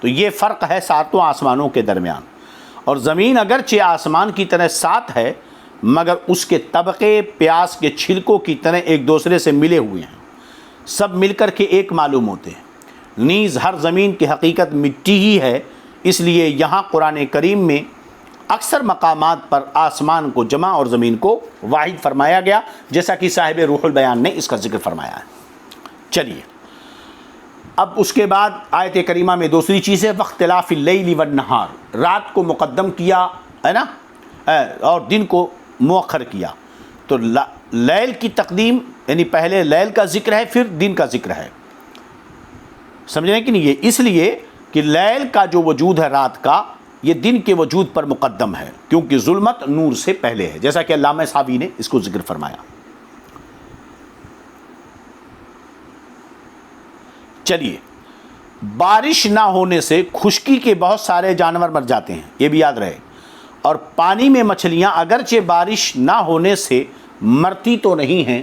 تو یہ فرق ہے ساتوں آسمانوں کے درمیان۔ اور زمین اگرچہ آسمان کی طرح سات ہے مگر اس کے طبقے پیاز کے چھلکوں کی طرح ایک دوسرے سے ملے ہوئے ہیں، سب مل کر کے ایک معلوم ہوتے ہیں، نیز ہر زمین کی حقیقت مٹی ہی ہے، اس لیے یہاں قرآن کریم میں اکثر مقامات پر آسمان کو جمع اور زمین کو واحد فرمایا گیا، جیسا کہ صاحب روح البیان نے اس کا ذکر فرمایا ہے۔ چلیے اب اس کے بعد آیت کریمہ میں دوسری چیز ہے واختلاف اللیل والنہار، رات کو مقدم کیا ہے نا اور دن کو مؤخر کیا، تو لیل کی تقدیم یعنی پہلے لیل کا ذکر ہے پھر دن کا ذکر ہے، سمجھ رہے ہیں کہ نہیں؟ یہ اس لیے کہ لیل کا جو وجود ہے رات کا یہ دن کے وجود پر مقدم ہے، کیونکہ ظلمت نور سے پہلے ہے، جیسا کہ علامہ سعوی نے اس کو ذکر فرمایا۔ چلیے بارش نہ ہونے سے خشکی کے بہت سارے جانور مر جاتے ہیں، یہ بھی یاد رہے، اور پانی میں مچھلیاں اگرچہ بارش نہ ہونے سے مرتی تو نہیں ہیں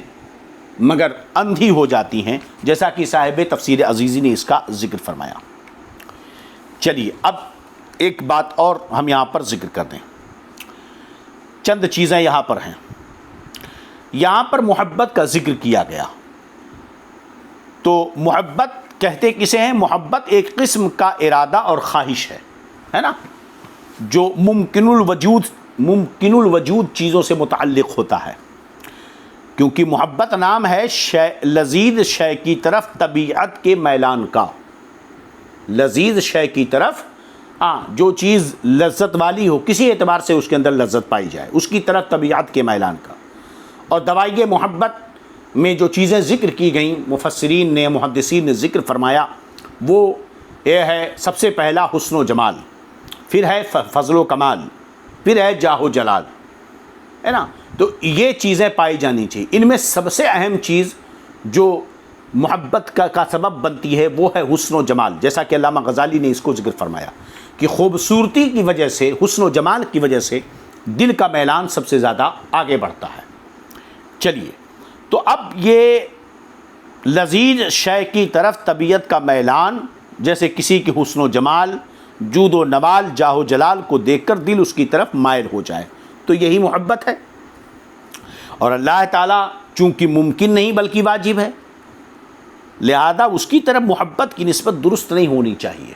مگر اندھی ہو جاتی ہیں، جیسا کہ صاحب تفسیر عزیزی نے اس کا ذکر فرمایا۔ چلیے اب ایک بات اور ہم یہاں پر ذکر کر دیں، چند چیزیں یہاں پر ہیں۔ یہاں پر محبت کا ذکر کیا گیا، تو محبت کہتے کسے ہیں؟ محبت ایک قسم کا ارادہ اور خواہش ہے نا، جو ممکن الوجود چیزوں سے متعلق ہوتا ہے، کیونکہ محبت نام ہے لذیذ شے کی طرف طبیعت کے میلان کا، لذیذ شے کی طرف جو چیز لذت والی ہو، کسی اعتبار سے اس کے اندر لذت پائی جائے، اس کی طرف طبیعت کے میلان کا۔ اور دوائی محبت میں جو چیزیں ذکر کی گئیں، مفسرین نے محدثین نے ذکر فرمایا، وہ یہ ہے سب سے پہلا حسن و جمال، پھر ہے فضل و کمال، پھر ہے جاہ و جلال، ہے نا، تو یہ چیزیں پائی جانی چاہیے۔ ان میں سب سے اہم چیز جو محبت کا سبب بنتی ہے وہ ہے حسن و جمال، جیسا کہ علامہ غزالی نے اس کو ذکر فرمایا کہ خوبصورتی کی وجہ سے، حسن و جمال کی وجہ سے دل کا میلان سب سے زیادہ آگے بڑھتا ہے۔ چلیے تو اب یہ لذیذ شے کی طرف طبیعت کا میلان، جیسے کسی کی حسن و جمال، جود و نوال، جاہ و جلال کو دیکھ کر دل اس کی طرف مائل ہو جائے، تو یہی محبت ہے۔ اور اللہ تعالیٰ چونکہ ممکن نہیں بلکہ واجب ہے، لہذا اس کی طرف محبت کی نسبت درست نہیں ہونی چاہیے،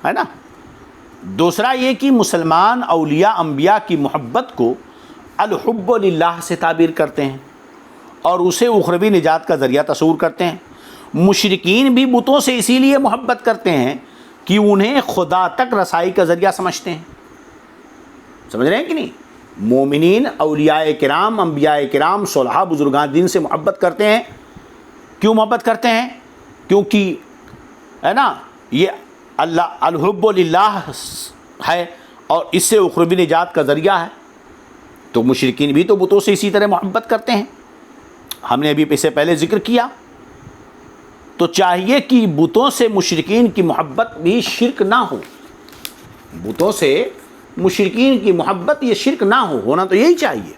ہے نا۔ دوسرا یہ کہ مسلمان اولیاء انبیاء کی محبت کو الحب للہ سے تعبیر کرتے ہیں اور اسے اخروی نجات کا ذریعہ تصور کرتے ہیں۔ مشرکین بھی بتوں سے اسی لیے محبت کرتے ہیں کہ انہیں خدا تک رسائی کا ذریعہ سمجھتے ہیں، سمجھ رہے ہیں کہ نہیں؟ مومنین اولیاء کرام انبیاء کرام صلحاء بزرگان دین سے محبت کرتے ہیں، کیوں محبت کرتے ہیں؟ کیونکہ ہے نا یہ اللہ الحب للہ ہے اور اس سے اخروی نجات کا ذریعہ ہے، تو مشرکین بھی تو بتوں سے اسی طرح محبت کرتے ہیں۔ ہم نے ابھی اس سے پہلے ذکر کیا، تو چاہیے کہ بتوں سے مشرکین کی محبت بھی شرک نہ ہو، بتوں سے مشرکین کی محبت یہ شرک نہ ہو، ہونا تو یہی چاہیے۔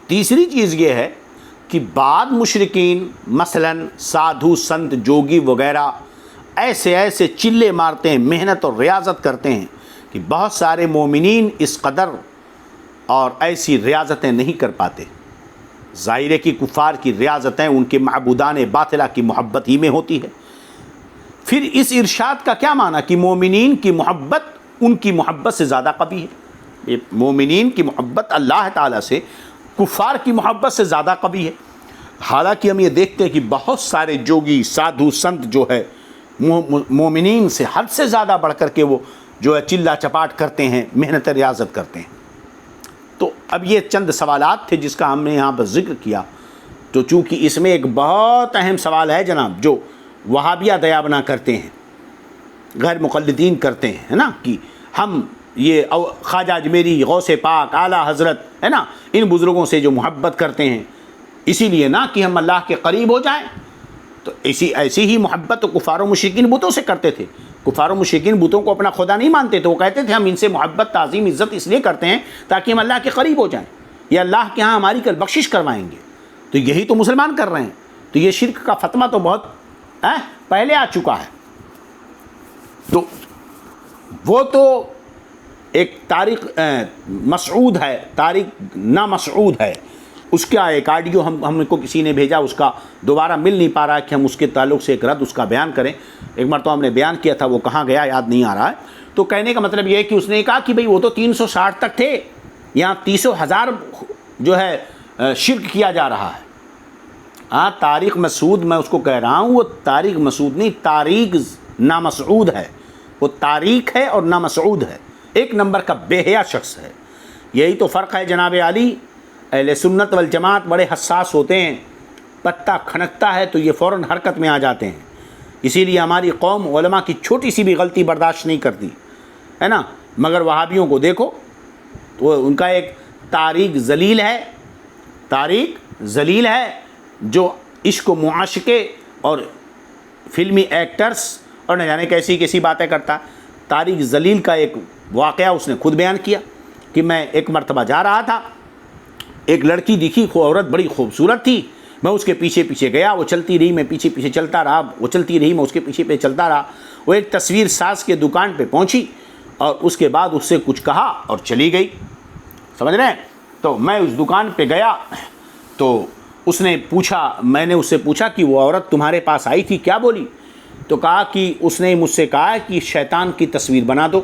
تیسری چیز یہ ہے کہ بعض مشرکین مثلاً سادھو سنت جوگی وغیرہ ایسے چلے مارتے ہیں، محنت اور ریاضت کرتے ہیں کہ بہت سارے مومنین اس قدر اور ایسی ریاضتیں نہیں کر پاتے۔ ظاہر ہے کہ کفار کی ریاضتیں ان کے معبودان باطلہ کی محبت ہی میں ہوتی ہے۔ پھر اس ارشاد کا کیا معنی کہ مومنین کی محبت ان کی محبت سے زیادہ قوی ہے؟ مومنین کی محبت اللہ تعالیٰ سے کفار کی محبت سے زیادہ قوی ہے۔ حالانکہ ہم یہ دیکھتے ہیں کہ بہت سارے جوگی سادھو سنت جو ہے مومنین سے حد سے زیادہ بڑھ کر کے وہ جو ہے چلا چپاٹ کرتے ہیں، محنت ریاضت کرتے ہیں۔ تو اب یہ چند سوالات تھے جس کا ہم نے یہاں پر ذکر کیا، تو چونکہ اس میں ایک بہت اہم سوال ہے جناب جو وہابیہ دیا بنا کرتے ہیں، غیر مقلدین کرتے ہیں، ہے نا، کہ ہم یہ خواجہ اجمیری، غوث پاک، اعلیٰ حضرت، ہے نا، ان بزرگوں سے جو محبت کرتے ہیں اسی لیے نا کہ ہم اللہ کے قریب ہو جائیں۔ تو ایسی ہی محبت تو کفار و مشرکین بتوں سے کرتے تھے۔ کفار و مشرکین بتوں کو اپنا خدا نہیں مانتے تھے، وہ کہتے تھے ہم ان سے محبت، تعظیم، عزت اس لیے کرتے ہیں تاکہ ہم اللہ کے قریب ہو جائیں، یا اللہ کے ہاں ہماری کل بخشش کروائیں گے۔ تو یہی تو مسلمان کر رہے ہیں۔ تو یہ شرک کا فتویٰ تو بہت پہلے آ چکا ہے۔ تو وہ تو ایک طارق مسعود ہے، طارق نامسعود ہے، اس کا ایک آڈیو ہم کو کسی نے بھیجا، اس کا دوبارہ مل نہیں پا رہا ہے کہ ہم اس کے تعلق سے ایک رد اس کا بیان کریں۔ ایک مرتبہ ہم نے بیان کیا تھا، وہ کہاں گیا یاد نہیں آ رہا ہے۔ تو کہنے کا مطلب یہ ہے کہ اس نے کہا کہ بھئی وہ تو 360 تک تھے، یہاں 30,000 جو ہے شرک کیا جا رہا ہے۔ ہاں طارق مسعود، میں اس کو کہہ رہا ہوں، وہ طارق مسعود نہیں، طارق نامسعود ہے۔ وہ طارق ہے اور نامسعود ہے، ایک نمبر کا بے حیا شخص ہے۔ یہی تو فرق ہے جناب علی۔ اہل سنت والجماعت بڑے حساس ہوتے ہیں، پتہ کھنکتا ہے تو یہ فوراً حرکت میں آ جاتے ہیں۔ اسی لیے ہماری قوم علماء کی چھوٹی سی بھی غلطی برداشت نہیں کرتی، ہے نا۔ مگر وہابیوں کو دیکھو تو ان کا ایک طارق ذلیل ہے، طارق ذلیل ہے جو عشق و معاشقے اور فلمی ایکٹرز اور نہ جانے کیسی باتیں کرتا۔ طارق ذلیل کا ایک واقعہ اس نے خود بیان کیا کہ میں ایک مرتبہ جا رہا تھا، ایک لڑکی دکھی، عورت بڑی خوبصورت تھی، میں اس کے پیچھے پیچھے گیا، وہ چلتی رہی، میں پیچھے پیچھے چلتا رہا، وہ چلتی رہی، میں اس کے پیچھے چلتا رہا۔ وہ ایک تصویر ساز کے دکان پہ پہنچی اور اس کے بعد اس سے کچھ کہا اور چلی گئی، سمجھ رہے ہیں۔ تو میں اس دکان پہ گیا تو اس نے پوچھا، میں نے اس سے پوچھا کہ وہ عورت تمہارے پاس آئی تھی، کیا بولی؟ تو کہا کہ اس نے مجھ سے کہا کہ شیطان کی تصویر بنا دو۔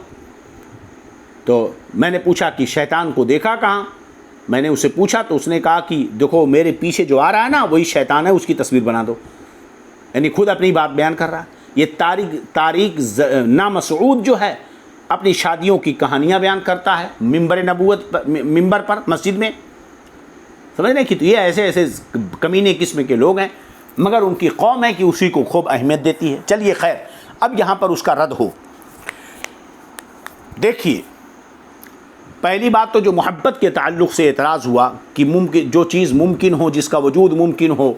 تو میں نے پوچھا کہ شیطان کو دیکھا کہاں؟ میں نے اس سے پوچھا تو اس نے کہا کہ دیکھو میرے پیچھے جو آ رہا ہے نا وہی شیطان ہے، اس کی تصویر بنا دو۔ یعنی خود اپنی بات بیان کر رہا ہے۔ یہ طارق نامسعود جو ہے اپنی شادیوں کی کہانیاں بیان کرتا ہے ممبر نبوت پر، ممبر پر مسجد میں، سمجھ رہے ہیں کہ تو یہ ایسے کمینے قسم کے لوگ ہیں، مگر ان کی قوم ہے کہ اسی کو خوب اہمیت دیتی ہے۔ چلیے خیر، اب یہاں پر اس کا رد ہو۔ دیکھیے، پہلی بات تو جو محبت کے تعلق سے اعتراض ہوا کہ جو چیز ممکن ہو، جس کا وجود ممکن ہو،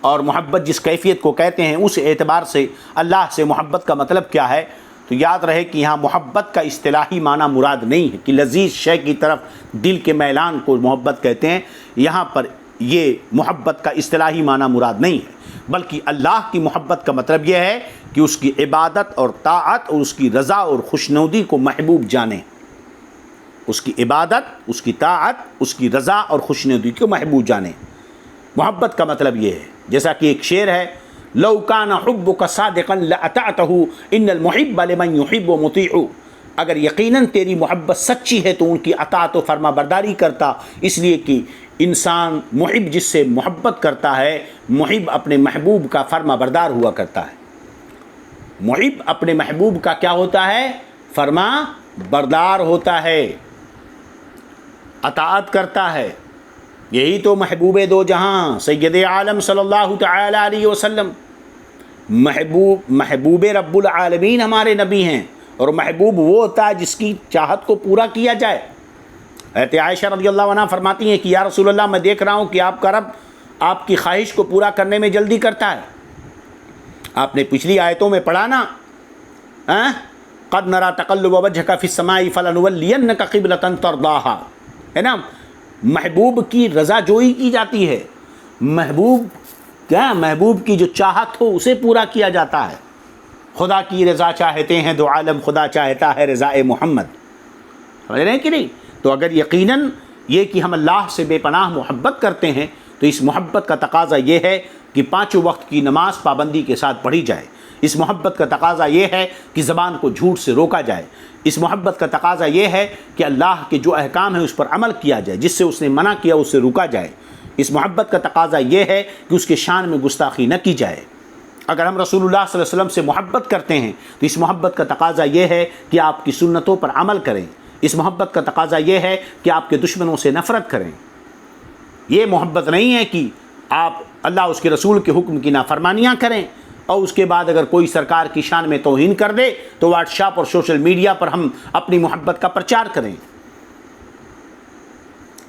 اور محبت جس کیفیت کو کہتے ہیں، اس اعتبار سے اللہ سے محبت کا مطلب کیا ہے، تو یاد رہے کہ یہاں محبت کا اصطلاحی معنی مراد نہیں ہے کہ لذیذ شے کی طرف دل کے میلان کو محبت کہتے ہیں۔ یہاں پر یہ محبت کا اصطلاحی معنی مراد نہیں ہے، بلکہ اللہ کی محبت کا مطلب یہ ہے کہ اس کی عبادت اور طاعت اور اس کی رضا اور خوشنودی کو محبوب جانیں۔ اس کی عبادت، اس کی طاعت، اس کی رضا اور خوشنودی کو محبوب جانیں۔ محبت کا مطلب یہ ہے، جیسا کہ ایک شعر ہے، لو کان حبک صادقا لاطعته ان المحب لمن يحب مطیع۔ اگر یقیناً تیری محبت سچی ہے تو ان کی اطاعت و فرما برداری کرتا، اس لیے کہ انسان محب جس سے محبت کرتا ہے، محب اپنے محبوب کا فرما بردار ہوا کرتا ہے۔ محب اپنے محبوب کا کیا ہوتا ہے؟ فرما بردار ہوتا ہے، اطاعت کرتا ہے۔ یہی تو محبوب دو جہاں سید عالم صلی اللہ تعالی علیہ وسلم، محبوب رب العالمین ہمارے نبی ہیں، اور محبوب وہ ہوتا ہے جس کی چاہت کو پورا کیا جائے۔ حضرت عائشہ رضی اللہ عنہ فرماتی ہیں کہ یا رسول اللہ، میں دیکھ رہا ہوں کہ آپ کا رب آپ کی خواہش کو پورا کرنے میں جلدی کرتا ہے. آپ نے پچھلی آیتوں میں پڑھا نا, قد نرى تقلب وجهك في السماء فلنولينك قبلة ترضاها, ہے نا. محبوب کی رضا جوئی کی جاتی ہے. محبوب کی جو چاہت ہو اسے پورا کیا جاتا ہے. خدا کی رضا چاہتے ہیں دو عالم, خدا چاہتا ہے رضا محمد. سمجھ رہے ہیں کہ نہیں؟ تو اگر یقیناً یہ کہ ہم اللہ سے بے پناہ محبت کرتے ہیں تو اس محبت کا تقاضا یہ ہے کہ 5 وقت کی نماز پابندی کے ساتھ پڑھی جائے. اس محبت کا تقاضا یہ ہے کہ زبان کو جھوٹ سے روکا جائے. اس محبت کا تقاضا یہ ہے کہ اللہ کے جو احکام ہیں اس پر عمل کیا جائے, جس سے اس نے منع کیا اس سے روکا جائے. اس محبت کا تقاضا یہ ہے کہ اس کے شان میں گستاخی نہ کی جائے. اگر ہم رسول اللہ صلی اللہ علیہ وسلم سے محبت کرتے ہیں تو اس محبت کا تقاضا یہ ہے کہ آپ کی سنتوں پر عمل کریں. اس محبت کا تقاضا یہ ہے کہ آپ کے دشمنوں سے نفرت کریں. یہ محبت نہیں ہے کہ آپ اللہ اس کے رسول کے حکم کی نافرمانیاں کریں اور اس کے بعد اگر کوئی سرکار کی شان میں توہین کر دے تو واٹس ایپ اور سوشل میڈیا پر ہم اپنی محبت کا پرچار کریں.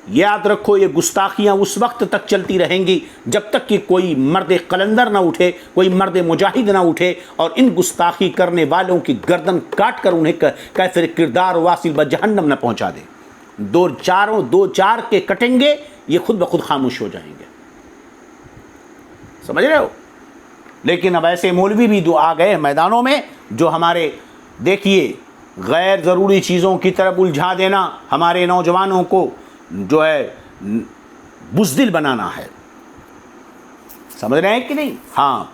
یاد رکھو یہ گستاخیاں اس وقت تک چلتی رہیں گی جب تک کہ کوئی مرد قلندر نہ اٹھے, کوئی مرد مجاہد نہ اٹھے اور ان گستاخی کرنے والوں کی گردن کاٹ کر انہیں کیفر کردار واصل بجہنم نہ پہنچا دے. دو چار کے کٹیں گے, یہ خود بخود خاموش ہو جائیں گے. سمجھ رہے ہو؟ لیکن اب ایسے مولوی بھی آ گئے میدانوں میں جو ہمارے دیکھیے غیر ضروری چیزوں کی طرف الجھا دینا, ہمارے نوجوانوں کو جو ہے بزدل بنانا ہے. سمجھ رہے ہیں کہ نہیں؟ ہاں,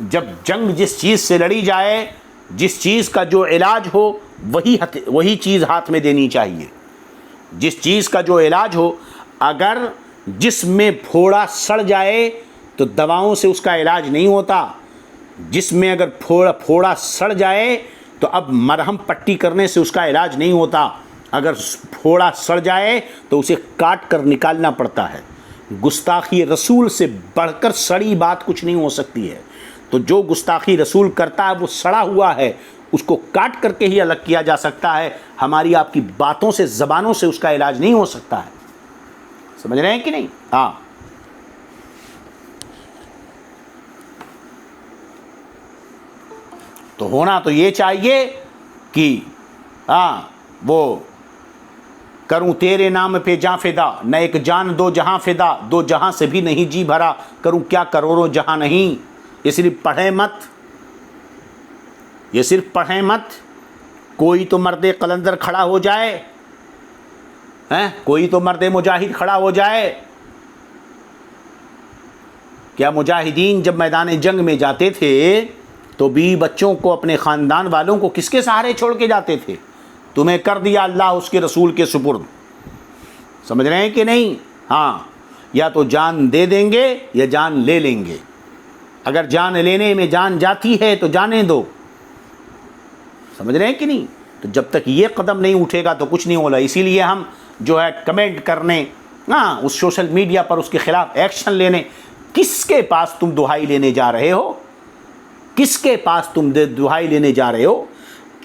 جب جنگ جس چیز سے لڑی جائے, جس چیز کا جو علاج ہو وہی چیز ہاتھ میں دینی چاہیے. جس چیز کا جو علاج ہو, اگر جسم میں پھوڑا سڑ جائے تو دواؤں سے اس کا علاج نہیں ہوتا. جسم میں اگر پھوڑا سڑ جائے تو اب مرہم پٹی کرنے سے اس کا علاج نہیں ہوتا. اگر پھوڑا سڑ جائے تو اسے کاٹ کر نکالنا پڑتا ہے. گستاخی رسول سے بڑھ کر سڑی بات کچھ نہیں ہو سکتی ہے. تو جو گستاخی رسول کرتا ہے وہ سڑا ہوا ہے, اس کو کاٹ کر کے ہی الگ کیا جا سکتا ہے. ہماری آپ کی باتوں سے, زبانوں سے اس کا علاج نہیں ہو سکتا ہے. سمجھ رہے ہیں کہ نہیں؟ ہاں. تو ہونا تو یہ چاہیے کہ وہ کروں تیرے نام پہ جاں فدا, نہ ایک جان دو جہاں فدا, 2 جہاں سے بھی نہیں جی بھرا, کروں کیا کروڑوں جہاں نہیں. یہ صرف پڑھیں مت, کوئی تو مرد قلندر کھڑا ہو جائے, کوئی تو مرد مجاہد کھڑا ہو جائے. کیا مجاہدین جب میدان جنگ میں جاتے تھے تو بھی بچوں کو, اپنے خاندان والوں کو کس کے سہارے چھوڑ کے جاتے تھے؟ تمہیں کر دیا اللہ اس کے رسول کے سپرد. سمجھ رہے ہیں کہ نہیں؟ ہاں, یا تو جان دے دیں گے یا جان لے لیں گے. اگر جان لینے میں جان جاتی ہے تو جانے دو. سمجھ رہے ہیں کہ نہیں؟ تو جب تک یہ قدم نہیں اٹھے گا تو کچھ نہیں ہوگا. اسی لیے ہم جو ہے کمنٹ کرنے, اس سوشل میڈیا پر اس کے خلاف ایکشن لینے, کس کے پاس تم دہائی لینے جا رہے ہو؟ کس کے پاس تم دہائی لینے جا رہے ہو؟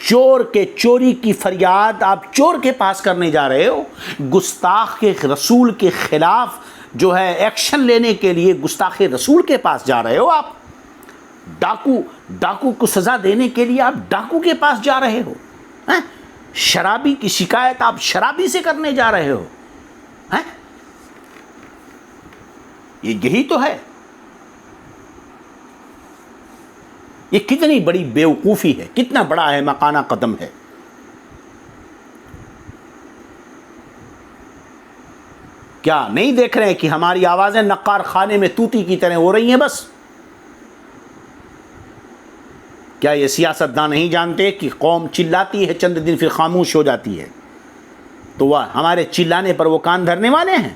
چور کے چوری کی فریاد آپ چور کے پاس کرنے جا رہے ہو. گستاخ کے رسول کے خلاف جو ہے ایکشن لینے کے لیے گستاخ رسول کے پاس جا رہے ہو. آپ ڈاکو کو سزا دینے کے لیے آپ ڈاکو کے پاس جا رہے ہو. شرابی کی شکایت آپ شرابی سے کرنے جا رہے ہو. یہی تو ہے. یہ کتنی بڑی بیوقوفی ہے, کتنا بڑا احمقانہ قدم ہے. کیا نہیں دیکھ رہے ہیں کہ ہماری آوازیں نقار خانے میں طوطی کی طرح ہو رہی ہیں بس؟ کیا یہ سیاستدان نہیں جانتے کہ قوم چلاتی ہے چند دن پھر خاموش ہو جاتی ہے؟ تو وہ ہمارے چلانے پر وہ کان دھرنے والے ہیں.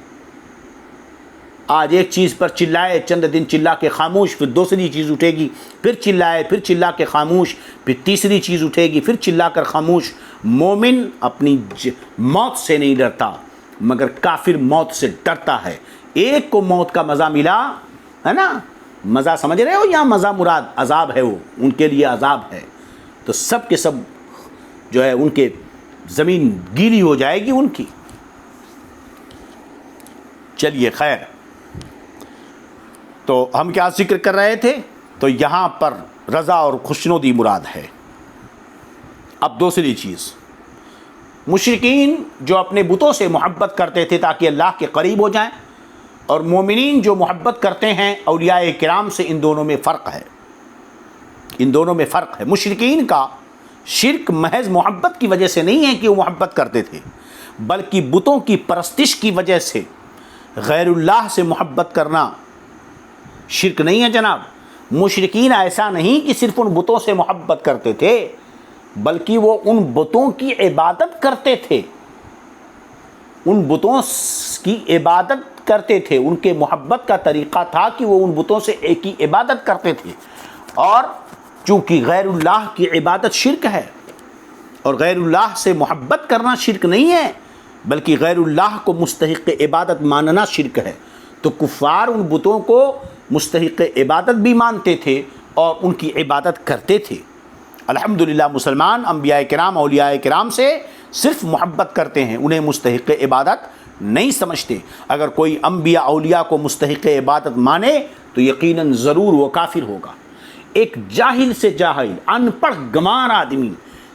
آج ایک چیز پر چلائے, چند دن چلا کے خاموش, پھر دوسری چیز اٹھے گی, پھر چلائے, پھر چلا کے خاموش, پھر تیسری چیز اٹھے گی, پھر چلا کر خاموش. مومن اپنی موت سے نہیں ڈرتا مگر کافر موت سے ڈرتا ہے. ایک کو موت کا مزہ ملا ہے نا, مزہ سمجھ رہے ہو, یا مزہ مراد عذاب ہے, وہ ان کے لیے عذاب ہے. تو سب کے سب جو ہے ان کے زمین گیلی ہو جائے گی ان کی. چلیے خیر, تو ہم کیا ذکر کر رہے تھے؟ تو یہاں پر رضا اور خوشنودی مراد ہے۔ اب دوسری چیز، مشرکین جو اپنے بتوں سے محبت کرتے تھے تاکہ اللہ کے قریب ہو جائیں، اور مومنین جو محبت کرتے ہیں اولیاء کرام سے، ان دونوں میں فرق ہے، ان دونوں میں فرق ہے۔ مشرکین کا شرک محض محبت کی وجہ سے نہیں ہے کہ وہ محبت کرتے تھے، بلکہ بتوں کی پرستش کی وجہ سے غیر اللہ سے محبت کرنا شرک نہیں ہے جناب۔ مشرکین ایسا نہیں کہ صرف ان بتوں سے محبت کرتے تھے، بلکہ وہ ان بتوں کی عبادت کرتے تھے، ان بتوں کی عبادت کرتے تھے۔ ان کے محبت کا طریقہ تھا کہ وہ ان بتوں سے ایک ہی عبادت کرتے تھے، اور چونکہ غیر اللہ کی عبادت شرک ہے، اور غیر اللہ سے محبت کرنا شرک نہیں ہے، بلکہ غیر اللہ کو مستحق عبادت ماننا شرک ہے، تو کفار ان بتوں کو مستحق عبادت بھی مانتے تھے اور ان کی عبادت کرتے تھے۔ الحمدللہ مسلمان انبیاء کرام اولیاء کرام سے صرف محبت کرتے ہیں، انہیں مستحق عبادت نہیں سمجھتے۔ اگر کوئی انبیاء اولیاء کو مستحق عبادت مانے تو یقیناً ضرور وہ کافر ہوگا۔ ایک جاہل سے جاہل، ان پڑھ گمار آدمی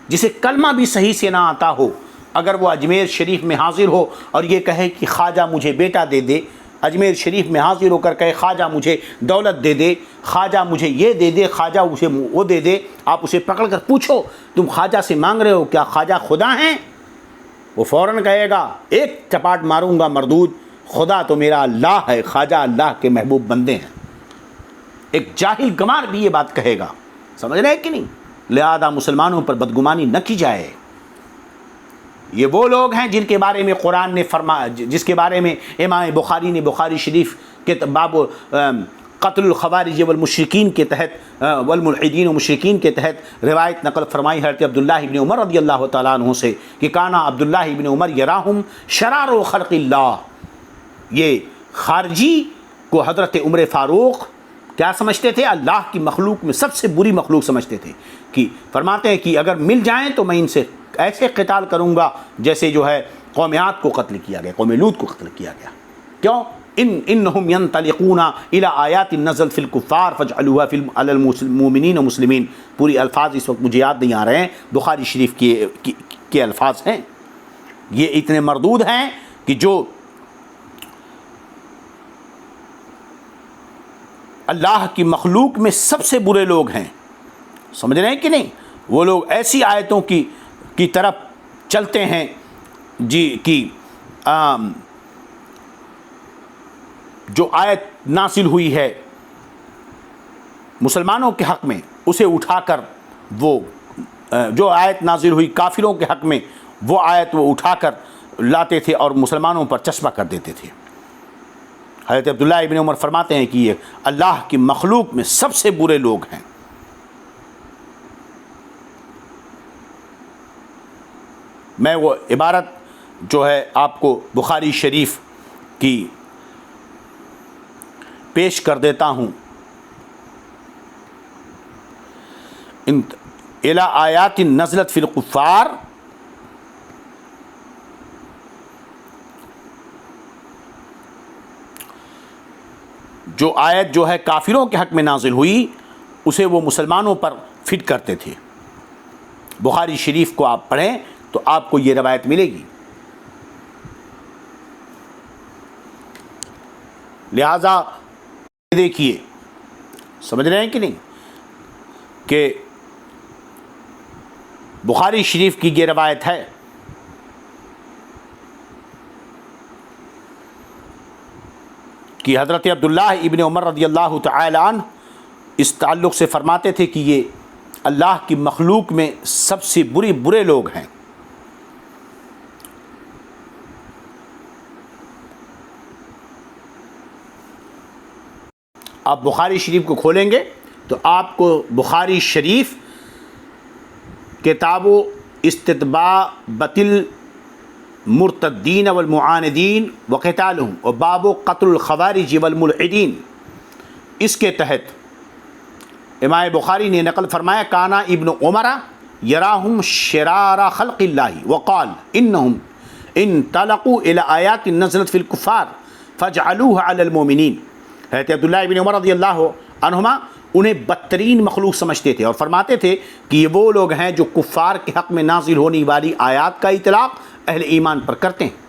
جسے کلمہ بھی صحیح سے نہ آتا ہو، اگر وہ اجمیر شریف میں حاضر ہو اور یہ کہے کہ خواجہ مجھے بیٹا دے دے، اجمیر شریف میں حاضر ہو کر کہے خواجہ مجھے دولت دے دے، خواجہ مجھے یہ دے دے، خواجہ مجھے وہ دے دے، آپ اسے پکڑ کر پوچھو تم خواجہ سے مانگ رہے ہو، کیا خواجہ خدا ہیں؟ وہ فوراً کہے گا، ایک چپاٹ ماروں گا مردود، خدا تو میرا اللہ ہے، خواجہ اللہ کے محبوب بندے ہیں۔ ایک جاہل گمار بھی یہ بات کہے گا، سمجھ رہے ہیں کہ نہیں؟ لہذا مسلمانوں پر بدگمانی نہ کی جائے۔ یہ وہ لوگ ہیں جن کے بارے میں قرآن نے فرمایا، جس کے بارے میں امام بخاری نے بخاری شریف کے باب قتل الخوارج والمشرکین کے تحت والملحدین و مشرکین کے تحت روایت نقل فرمائی حضرت عبداللہ ابن عمر رضی اللہ تعالیٰ عنہ سے کہ کانا عبداللہ ابن عمر یراہم شرار خلق اللہ۔ یہ خارجی کو حضرت عمر فاروق کیا سمجھتے تھے؟ اللہ کی مخلوق میں سب سے بری مخلوق سمجھتے تھے، کہ فرماتے ہیں کہ اگر مل جائیں تو میں ان سے ایسے قتال کروں گا جیسے جو ہے قوم عاد کو قتل کیا گیا، قوم لوط کو قتل کیا گیا۔ کیوں؟ انہم ینطلقون الی آیات نزل فی الکفار فاجعلوها فی علی المؤمنین و مسلمین۔ پوری الفاظ اس وقت مجھے یاد نہیں آ رہے ہیں، بخاری شریف کے الفاظ ہیں، یہ اتنے مردود ہیں کہ جو اللہ کی مخلوق میں سب سے برے لوگ ہیں، سمجھ رہے ہیں کہ نہیں؟ وہ لوگ ایسی آیتوں کی طرف چلتے ہیں جی کہ جو آیت نازل ہوئی ہے مسلمانوں کے حق میں، اسے اٹھا کر وہ جو آیت نازل ہوئی کافروں کے حق میں، وہ آیت وہ اٹھا کر لاتے تھے اور مسلمانوں پر چسپاں کر دیتے تھے۔ حضرت عبداللہ ابن عمر فرماتے ہیں کہ یہ اللہ کی مخلوق میں سب سے برے لوگ ہیں۔ میں وہ عبارت جو ہے آپ کو بخاری شریف کی پیش کر دیتا ہوں۔ الی آیات نزلت فی الکفار، جو آیت جو ہے کافروں کے حق میں نازل ہوئی اسے وہ مسلمانوں پر فٹ کرتے تھے۔ بخاری شریف کو آپ پڑھیں تو آپ کو یہ روایت ملے گی۔ لہذا دیکھیے، سمجھ رہے ہیں کہ نہیں کہ بخاری شریف کی یہ روایت ہے کہ حضرت عبداللہ ابن عمر رضی اللہ تعالی عنہ اس تعلق سے فرماتے تھے کہ یہ اللہ کی مخلوق میں سب سے برے لوگ ہیں۔ آپ بخاری شریف کو کھولیں گے تو آپ کو بخاری شریف کتاب استتباء المرتدین والمعاندین وقتالهم و باب قتل الخوارج والملحدین، اس کے تحت امام بخاری نے نقل فرمایا کانا ابن عمر یراہم شرار خلق اللہ وقال انہم انطلقوا الى آیات نزلت فی الکفار فاجعلوها علی المؤمنین۔ حضرت عبداللہ ابن عمر رضی اللہ عنہما انہیں بدترین مخلوق سمجھتے تھے اور فرماتے تھے کہ یہ وہ لوگ ہیں جو کفار کے حق میں نازل ہونے والی آیات کا اطلاق اہل ایمان پر کرتے ہیں.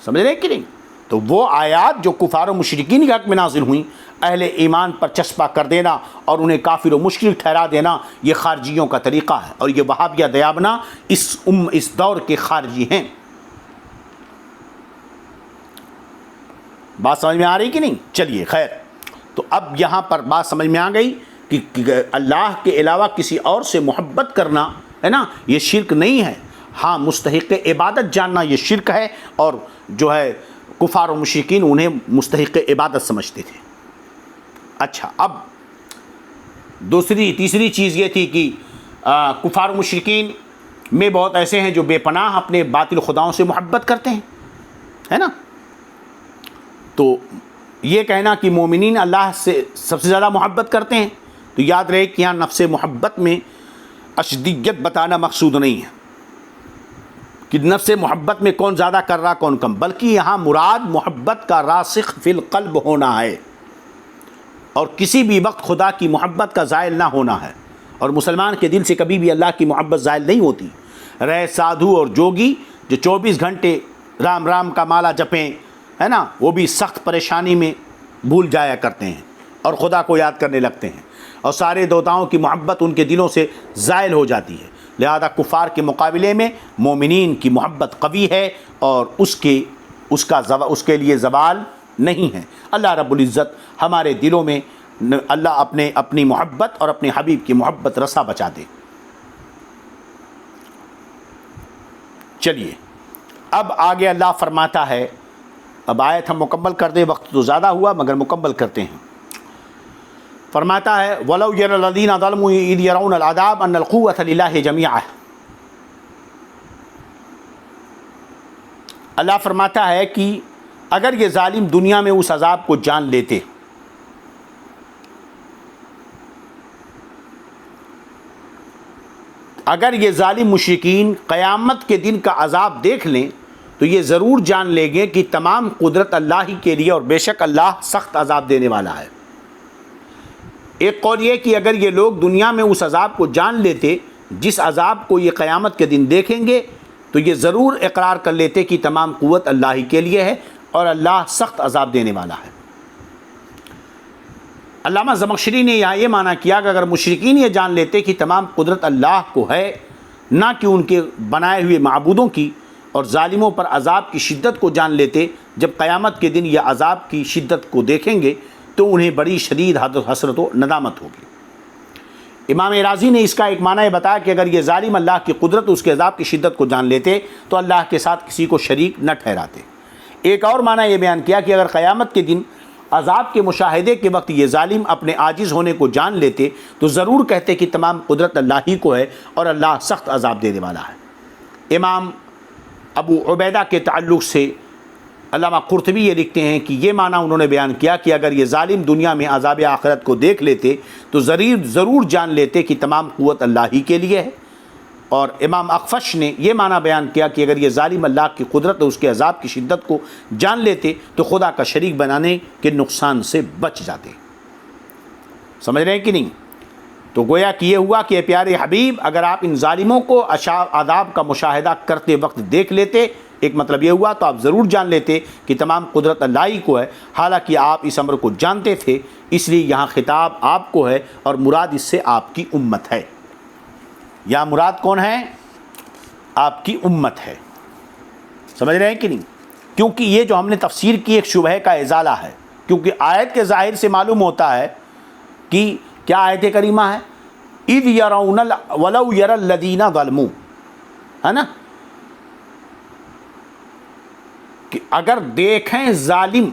سمجھ رہے کہ نہیں؟ تو وہ آیات جو کفار و مشرکین کے حق میں نازل ہوئیں اہل ایمان پر چسپاں کر دینا اور انہیں کافر و مشرک ٹھہرا دینا، یہ خارجیوں کا طریقہ ہے، اور یہ وہابیہ دیابنا اس دور کے خارجی ہیں. بات سمجھ میں آ رہی کہ نہیں؟ چلیے خیر، تو اب یہاں پر بات سمجھ میں آ گئی کہ اللہ کے علاوہ کسی اور سے محبت کرنا ہے نا، یہ شرک نہیں ہے. ہاں، مستحق عبادت جاننا یہ شرک ہے، اور جو ہے کفار و مشرکین انہیں مستحق عبادت سمجھتے تھے. اچھا، اب تیسری چیز یہ تھی کہ کفار و مشرکین میں بہت ایسے ہیں جو بے پناہ اپنے باطل خداؤں سے محبت کرتے ہیں، ہے نا. تو یہ کہنا کہ مومنین اللہ سے سب سے زیادہ محبت کرتے ہیں، تو یاد رہے کہ یہاں نفس محبت میں اشدیت بتانا مقصود نہیں ہے کہ نفس محبت میں کون زیادہ کر رہا کون کم، بلکہ یہاں مراد محبت کا راسخ فی القلب ہونا ہے اور کسی بھی وقت خدا کی محبت کا زائل نہ ہونا ہے. اور مسلمان کے دل سے کبھی بھی اللہ کی محبت زائل نہیں ہوتی. رہے سادھو اور جوگی جو 24 گھنٹے رام رام کا مالا جپیں، ہے نا، وہ بھی سخت پریشانی میں بھول جایا کرتے ہیں اور خدا کو یاد کرنے لگتے ہیں، اور سارے دیوتاؤں کی محبت ان کے دلوں سے زائل ہو جاتی ہے. لہذا کفار کے مقابلے میں مومنین کی محبت قوی ہے اور اس کے لیے زوال نہیں ہے. اللہ رب العزت ہمارے دلوں میں اللہ اپنی محبت اور اپنے حبیب کی محبت رسا بچا دے. چلیے اب آگے اللہ فرماتا ہے، اب آیت ہم مکمل کر دیں، وقت تو زیادہ ہوا مگر مکمل کرتے ہیں. فرماتا ہے وَلَوْ يَرَى الَّذِينَ ظَلَمُوا إِذْ يَرَوْنَ الْعَذَابَ أَنَّ الْقُوَّةَ لِلَّهِ جَمِيعًا. اللہ فرماتا ہے کہ اگر یہ ظالم دنیا میں اس عذاب کو جان لیتے، اگر یہ ظالم مشرکین قیامت کے دن کا عذاب دیکھ لیں تو یہ ضرور جان لیں گے کہ تمام قدرت اللہ ہی کے لیے اور بے شک اللہ سخت عذاب دینے والا ہے. ایک قول یہ کہ اگر یہ لوگ دنیا میں اس عذاب کو جان لیتے جس عذاب کو یہ قیامت کے دن دیکھیں گے تو یہ ضرور اقرار کر لیتے کہ تمام قوت اللہ ہی کے لیے ہے اور اللہ سخت عذاب دینے والا ہے. علامہ زمخشری نے یہاں یہ معنی کیا کہ اگر مشرکین یہ جان لیتے کہ تمام قدرت اللہ کو ہے نہ کہ ان کے بنائے ہوئے معبودوں کی، اور ظالموں پر عذاب کی شدت کو جان لیتے جب قیامت کے دن یہ عذاب کی شدت کو دیکھیں گے تو انہیں بڑی شدید حسرت و ندامت ہوگی. امام رازی نے اس کا ایک معنی بتایا کہ اگر یہ ظالم اللہ کی قدرت اس کے عذاب کی شدت کو جان لیتے تو اللہ کے ساتھ کسی کو شریک نہ ٹھہراتے. ایک اور معنی یہ بیان کیا کہ اگر قیامت کے دن عذاب کے مشاہدے کے وقت یہ ظالم اپنے عاجز ہونے کو جان لیتے تو ضرور کہتے کہ تمام قدرت اللہ ہی کو ہے اور اللہ سخت عذاب دینے والا ہے. امام ابو عبیدہ کے تعلق سے علامہ قرطبی یہ لکھتے ہیں کہ یہ معنی انہوں نے بیان کیا کہ اگر یہ ظالم دنیا میں عذاب آخرت کو دیکھ لیتے تو ضرور جان لیتے کہ تمام قوت اللہ ہی کے لیے ہے. اور امام اخفش نے یہ معنی بیان کیا کہ اگر یہ ظالم اللہ کی قدرت اور اس کے عذاب کی شدت کو جان لیتے تو خدا کا شریک بنانے کے نقصان سے بچ جاتے. سمجھ رہے ہیں کہ نہیں؟ تو گویا کہ یہ ہوا کہ اے پیارے حبیب اگر آپ ان ظالموں کو عذاب کا مشاہدہ کرتے وقت دیکھ لیتے، ایک مطلب یہ ہوا تو آپ ضرور جان لیتے کہ تمام قدرت اللہ ہی کو ہے، حالانکہ آپ اس امر کو جانتے تھے، اس لیے یہاں خطاب آپ کو ہے اور مراد اس سے آپ کی امت ہے. یا مراد کون ہے؟ آپ کی امت ہے. سمجھ رہے ہیں کہ نہیں؟ کیونکہ یہ جو ہم نے تفسیر کی ایک شبہ کا ازالہ ہے، کیونکہ آیت کے ظاہر سے معلوم ہوتا ہے کہ کیا آیت کریمہ ہے؟ اِذْ يَرَوْنَ وَلَوْ يَرَى الَّذِينَ ظَلْمُوا، ہے نا، کہ اگر دیکھیں ظالم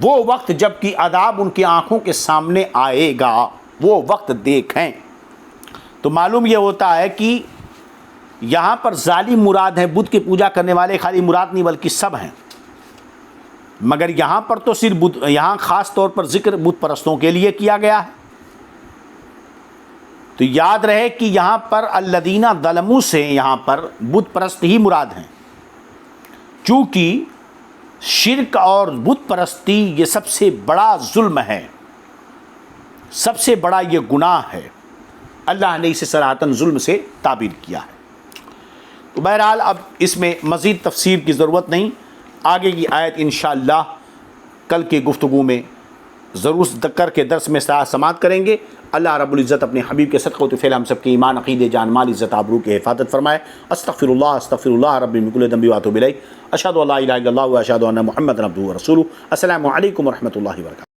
وہ وقت جب کہ عذاب ان کی آنکھوں کے سامنے آئے گا، وہ وقت دیکھیں، تو معلوم یہ ہوتا ہے کہ یہاں پر ظالم مراد ہیں، بت کی پوجا کرنے والے خالی مراد نہیں بلکہ سب ہیں. مگر یہاں پر تو صرف یہاں خاص طور پر ذکر بت پرستوں کے لیے کیا گیا ہے. تو یاد رہے کہ یہاں پر الذین ظلموا سے یہاں پر بت پرست ہی مراد ہیں، چونکہ شرک اور بت پرستی یہ سب سے بڑا ظلم ہے، سب سے بڑا یہ گناہ ہے۔ اللہ نے اسے صراحتاً ظلم سے تعبیر کیا ہے۔ تو بہرحال اب اس میں مزید تفسیر کی ضرورت نہیں، آگے کی آیت انشاءاللہ کل کی گفتگو میں ضرور کر کے درس میں سماعت کریں گے۔ اللہ رب العزت اپنے حبیب کے صدقہ و فعل ہم سب کے ایمان، عقیدے، جان مال، عزت آبرو کی حفاظت فرمائے۔ استغفر اللہ ربی من کل ذنب و اتوب الیہ۔ اشہد ان لا الہ الا اللہ و اشہد ان محمد عبدہ و رسولہ۔ السلام علیکم و رحمۃ اللہ وبرکاتہ۔